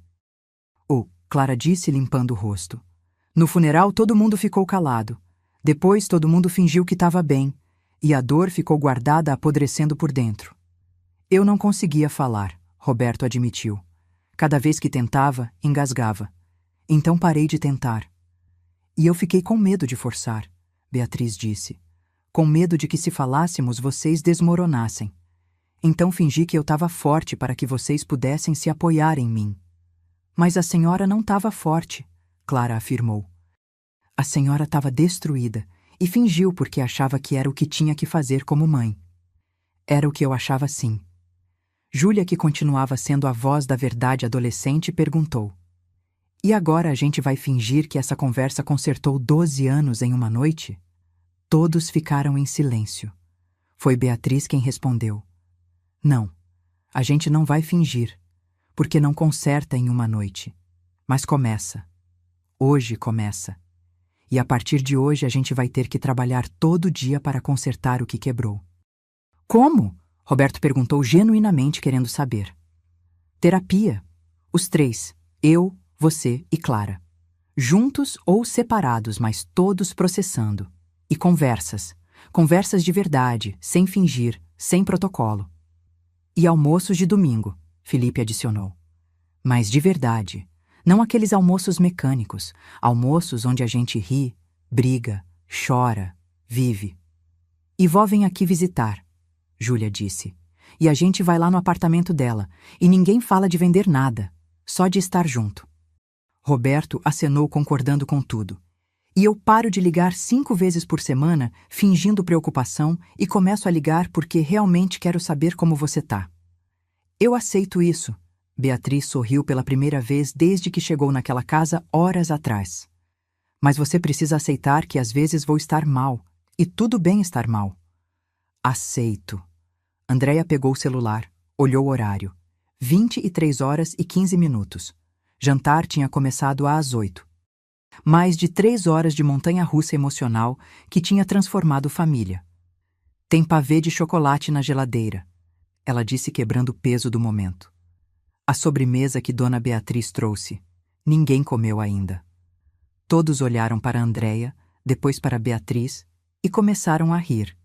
[SPEAKER 1] Oh, Clara disse limpando o rosto. No funeral todo mundo ficou calado. Depois todo mundo fingiu que estava bem, e a dor ficou guardada apodrecendo por dentro. Eu não conseguia falar, Roberto admitiu. Cada vez que tentava, engasgava. Então parei de tentar. E eu fiquei com medo de forçar, Beatriz disse. Com medo de que se falássemos vocês desmoronassem. Então fingi que eu estava forte para que vocês pudessem se apoiar em mim. Mas a senhora não estava forte, Clara afirmou. A senhora estava destruída e fingiu porque achava que era o que tinha que fazer como mãe. Era o que eu achava sim. Júlia, que continuava sendo a voz da verdade adolescente, perguntou: E agora a gente vai fingir que essa conversa consertou 12 anos em uma noite? Todos ficaram em silêncio. Foi Beatriz quem respondeu: Não, a gente não vai fingir, porque não conserta em uma noite. Mas começa. Hoje começa. E a partir de hoje a gente vai ter que trabalhar todo dia para consertar o que quebrou. Como? Roberto perguntou genuinamente querendo saber. Terapia. Os três, eu, você e Clara. Juntos ou separados, mas todos processando. E conversas. Conversas de verdade, sem fingir, sem protocolo. E almoços de domingo, Felipe adicionou. Mas de verdade. Não aqueles almoços mecânicos. Almoços onde a gente ri, briga, chora, vive. E vó vem aqui visitar, Júlia disse. E a gente vai lá no apartamento dela, e ninguém fala de vender nada, só de estar junto. Roberto acenou concordando com tudo. E eu paro de ligar 5 vezes por semana, fingindo preocupação, e começo a ligar porque realmente quero saber como você tá. Eu aceito isso. Beatriz sorriu pela primeira vez desde que chegou naquela casa horas atrás. Mas você precisa aceitar que às vezes vou estar mal, e tudo bem estar mal. Aceito. Andréia pegou o celular, olhou o horário. 23h15. Jantar tinha começado às 8. Mais de 3 horas de montanha-russa emocional que tinha transformado família. Tem pavê de chocolate na geladeira, ela disse quebrando o peso do momento. A sobremesa que Dona Beatriz trouxe. Ninguém comeu ainda. Todos olharam para Andréia, depois para Beatriz, e começaram a rir.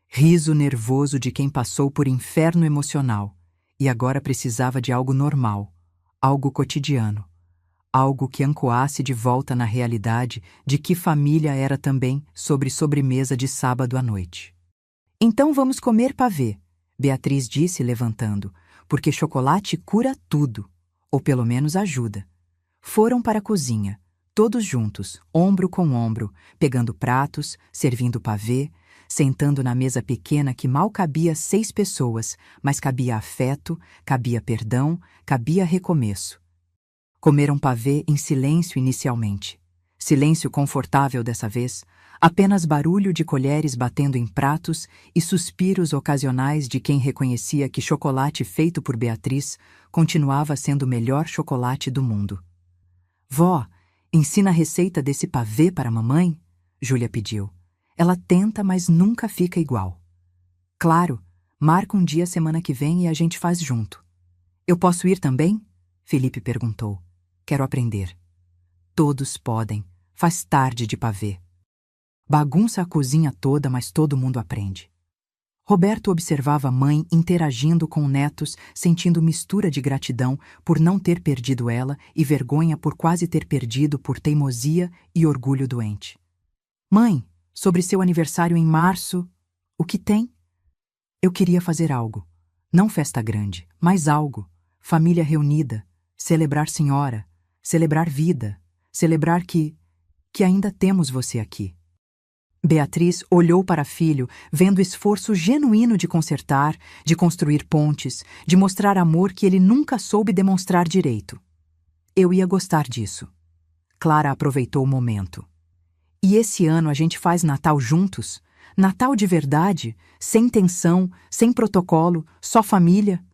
[SPEAKER 1] Riso nervoso de quem passou por inferno emocional e agora precisava de algo normal, algo cotidiano, algo que ancoasse de volta na realidade de que família era também sobre sobremesa de sábado à noite. Então vamos comer pavê, Beatriz disse levantando, porque chocolate cura tudo, ou pelo menos ajuda. Foram para a cozinha, todos juntos, ombro com ombro, pegando pratos, servindo pavê, sentando na mesa pequena que mal cabia 6 pessoas, mas cabia afeto, cabia perdão, cabia recomeço. Comeram pavê em silêncio inicialmente. Silêncio confortável dessa vez, apenas barulho de colheres batendo em pratos e suspiros ocasionais de quem reconhecia que chocolate feito por Beatriz continuava sendo o melhor chocolate do mundo. Vó, ensina a receita desse pavê para a mamãe? Júlia pediu. Ela tenta, mas nunca fica igual. Claro, marca um dia semana que vem e a gente faz junto. Eu posso ir também? Felipe perguntou. Quero aprender. Todos podem. Faz tarde de pavê. Bagunça a cozinha toda, mas todo mundo aprende. Roberto observava a mãe interagindo com netos, sentindo mistura de gratidão por não ter perdido ela e vergonha por quase ter perdido por teimosia e orgulho doente. Mãe, sobre seu aniversário em março, o que tem? Eu queria fazer algo. Não festa grande, mas algo. Família reunida, celebrar senhora, celebrar vida, celebrar que ainda temos você aqui. Beatriz olhou para filho, vendo esforço genuíno de consertar, de construir pontes, de mostrar amor que ele nunca soube demonstrar direito. Eu ia gostar disso. Clara aproveitou o momento. E esse ano a gente faz Natal juntos? Natal de verdade, sem tensão, sem protocolo, só família?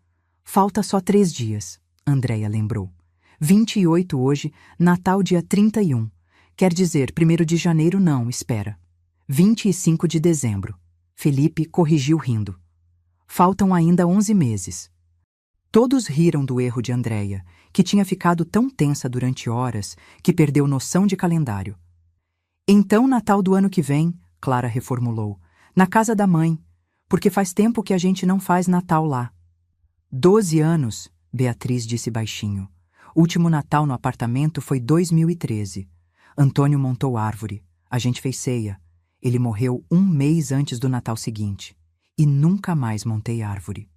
[SPEAKER 1] Falta só 3 dias, Andréia lembrou. 28 hoje, Natal dia 31. Quer dizer, 1º de janeiro não, espera. 25 de dezembro. Felipe corrigiu rindo. Faltam ainda 11 meses. Todos riram do erro de Andréia, que tinha ficado tão tensa durante horas que perdeu noção de calendário. Então, Natal do ano que vem, Clara reformulou, na casa da mãe, porque faz tempo que a gente não faz Natal lá. 12 anos, Beatriz disse baixinho. Último Natal no apartamento foi 2013. Antônio montou árvore. A gente fez ceia. Ele morreu 1 mês antes do Natal seguinte. E nunca mais montei árvore.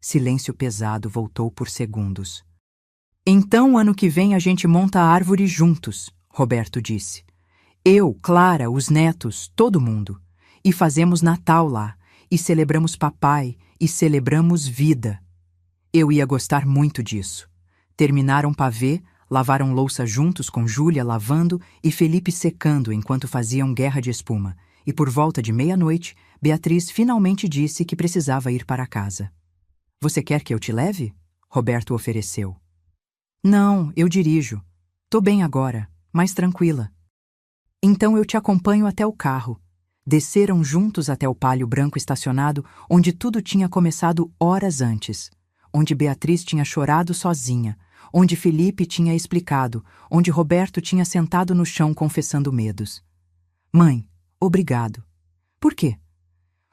[SPEAKER 1] Silêncio pesado voltou por segundos. Então, ano que vem a gente monta a árvore juntos, Roberto disse. Eu, Clara, os netos, todo mundo. E fazemos Natal lá. E celebramos papai. E celebramos vida. Eu ia gostar muito disso. Terminaram pavê, lavaram louça juntos com Júlia lavando e Felipe secando enquanto faziam guerra de espuma. E por volta de meia-noite, Beatriz finalmente disse que precisava ir para casa. Você quer que eu te leve? Roberto ofereceu. Não, eu dirijo. Tô bem agora, mais tranquila. Então eu te acompanho até o carro. Desceram juntos até o palio branco estacionado, onde tudo tinha começado horas antes. Onde Beatriz tinha chorado sozinha, onde Felipe tinha explicado, onde Roberto tinha sentado no chão confessando medos. Mãe, obrigado. Por quê?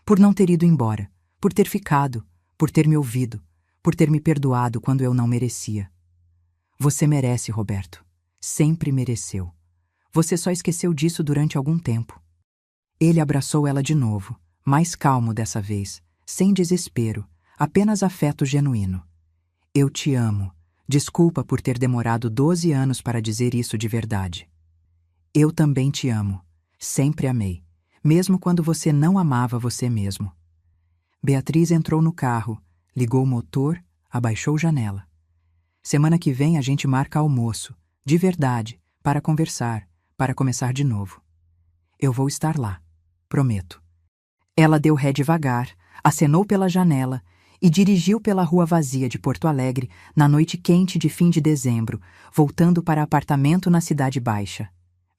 [SPEAKER 1] Por não ter ido embora, por ter ficado, por ter me ouvido, por ter me perdoado quando eu não merecia. Você merece, Roberto. Sempre mereceu. Você só esqueceu disso durante algum tempo. Ele abraçou ela de novo, mais calmo dessa vez, sem desespero, apenas afeto genuíno. Eu te amo. Desculpa por ter demorado 12 anos para dizer isso de verdade. Eu também te amo. Sempre amei, mesmo quando você não amava você mesmo. Beatriz entrou no carro, ligou o motor, abaixou a janela. Semana que vem a gente marca almoço, de verdade, para conversar, para começar de novo. Eu vou estar lá, prometo. Ela deu ré devagar, acenou pela janela e dirigiu pela rua vazia de Porto Alegre na noite quente de fim de dezembro, voltando para apartamento na Cidade Baixa.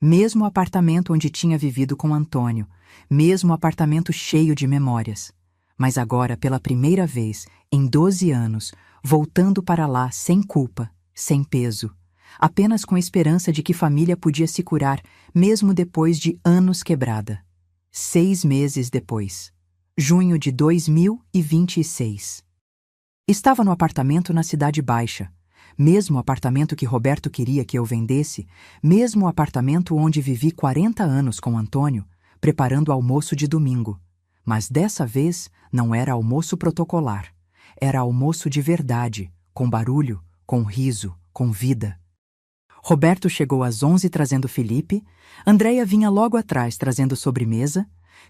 [SPEAKER 1] Mesmo apartamento onde tinha vivido com Antônio, mesmo apartamento cheio de memórias. Mas agora, pela primeira vez, em 12 anos, voltando para lá sem culpa, sem peso, apenas com a esperança de que família podia se curar, mesmo depois de anos quebrada. 6 meses depois. Junho de 2026. Estava no apartamento na Cidade Baixa, mesmo apartamento que Roberto queria que eu vendesse, mesmo apartamento onde vivi 40 anos com Antônio, preparando almoço de domingo. Mas dessa vez não era almoço protocolar. Era almoço de verdade, com barulho, com riso, com vida. Roberto chegou às 11 trazendo Felipe, Andréia vinha logo atrás trazendo sobremesa,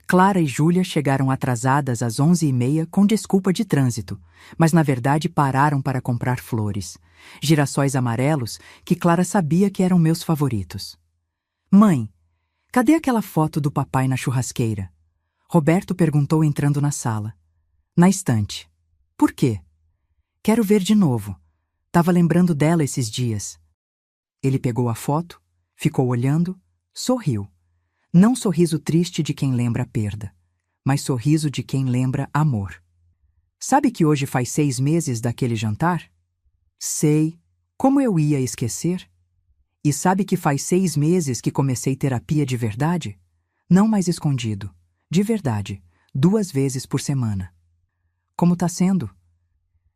[SPEAKER 1] Clara e Júlia chegaram atrasadas às 11h30 com desculpa de trânsito, mas na verdade pararam para comprar flores, girassóis amarelos que Clara sabia que eram meus favoritos. Mãe, cadê aquela foto do papai na churrasqueira? Roberto perguntou entrando na sala. Na estante. Por quê? Quero ver de novo. Tava lembrando dela esses dias. Ele pegou a foto, ficou olhando, sorriu. Não sorriso triste de quem lembra a perda, mas sorriso de quem lembra amor. Sabe que hoje faz 6 meses daquele jantar? Sei. Como eu ia esquecer? E sabe que faz 6 meses que comecei terapia de verdade? Não mais escondido. De verdade. 2 vezes por semana. Como tá sendo?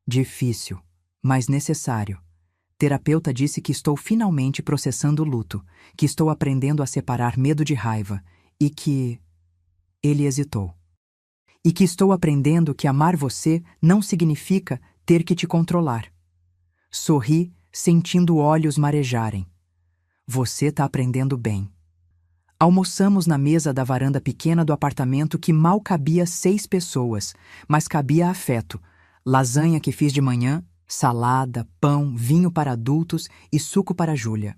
[SPEAKER 1] Difícil, mas necessário. Terapeuta disse que estou finalmente processando o luto, que estou aprendendo a separar medo de raiva e que... Ele hesitou. E que estou aprendendo que amar você não significa ter que te controlar. Sorri, sentindo olhos marejarem. Você tá aprendendo bem. Almoçamos na mesa da varanda pequena do apartamento que mal cabia 6 pessoas, mas cabia afeto. Lasanha que fiz de manhã, salada, pão, vinho para adultos e suco para Júlia.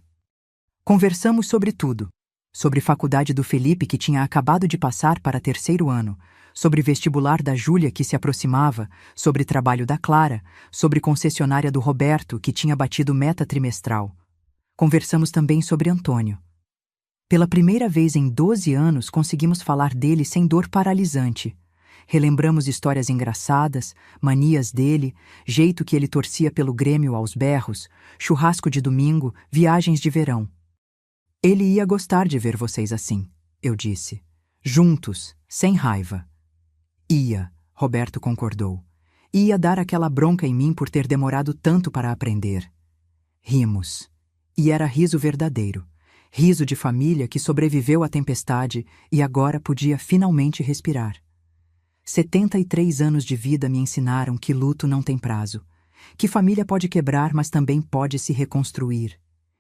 [SPEAKER 1] Conversamos sobre tudo. Sobre faculdade do Felipe que tinha acabado de passar para 3º ano, sobre vestibular da Júlia que se aproximava, sobre trabalho da Clara, sobre concessionária do Roberto que tinha batido meta trimestral. Conversamos também sobre Antônio. Pela primeira vez em 12 anos conseguimos falar dele sem dor paralisante. Relembramos histórias engraçadas, manias dele, jeito que ele torcia pelo Grêmio aos berros, churrasco de domingo, viagens de verão. Ele ia gostar de ver vocês assim, eu disse. Juntos, sem raiva. Ia, Roberto concordou. Ia dar aquela bronca em mim por ter demorado tanto para aprender. Rimos. E era riso verdadeiro. Riso de família que sobreviveu à tempestade e agora podia finalmente respirar. 73 anos de vida me ensinaram que luto não tem prazo, que família pode quebrar, mas também pode se reconstruir,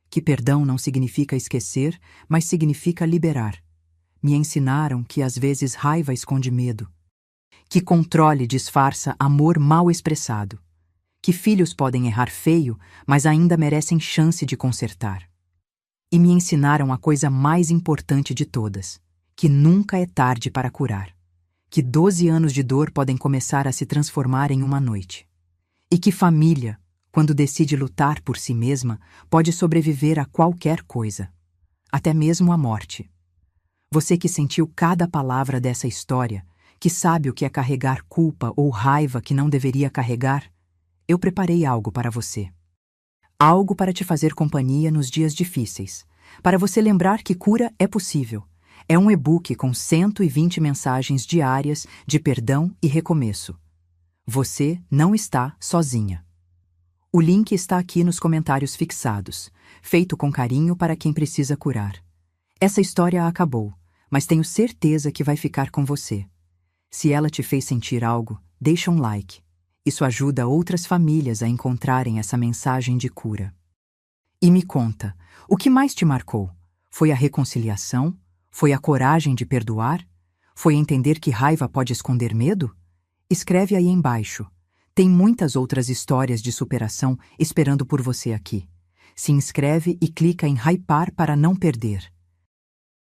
[SPEAKER 1] que perdão não significa esquecer, mas significa liberar. Me ensinaram que às vezes raiva esconde medo, que controle disfarça amor mal expressado, que filhos podem errar feio, mas ainda merecem chance de consertar. E me ensinaram a coisa mais importante de todas, que nunca é tarde para curar, que 12 anos de dor podem começar a se transformar em uma noite, e que família, quando decide lutar por si mesma, pode sobreviver a qualquer coisa, até mesmo a morte. Você que sentiu cada palavra dessa história, que sabe o que é carregar culpa ou raiva que não deveria carregar, eu preparei algo para você. Algo para te fazer companhia nos dias difíceis, para você lembrar que cura é possível. É um e-book com 120 mensagens diárias de perdão e recomeço. Você não está sozinha. O link está aqui nos comentários fixados, feito com carinho para quem precisa curar. Essa história acabou, mas tenho certeza que vai ficar com você. Se ela te fez sentir algo, deixa um like. Isso ajuda outras famílias a encontrarem essa mensagem de cura. E me conta, o que mais te marcou? Foi a reconciliação? Foi a coragem de perdoar? Foi entender que raiva pode esconder medo? Escreve aí embaixo. Tem muitas outras histórias de superação esperando por você aqui. Se inscreve e clica em hypar para não perder.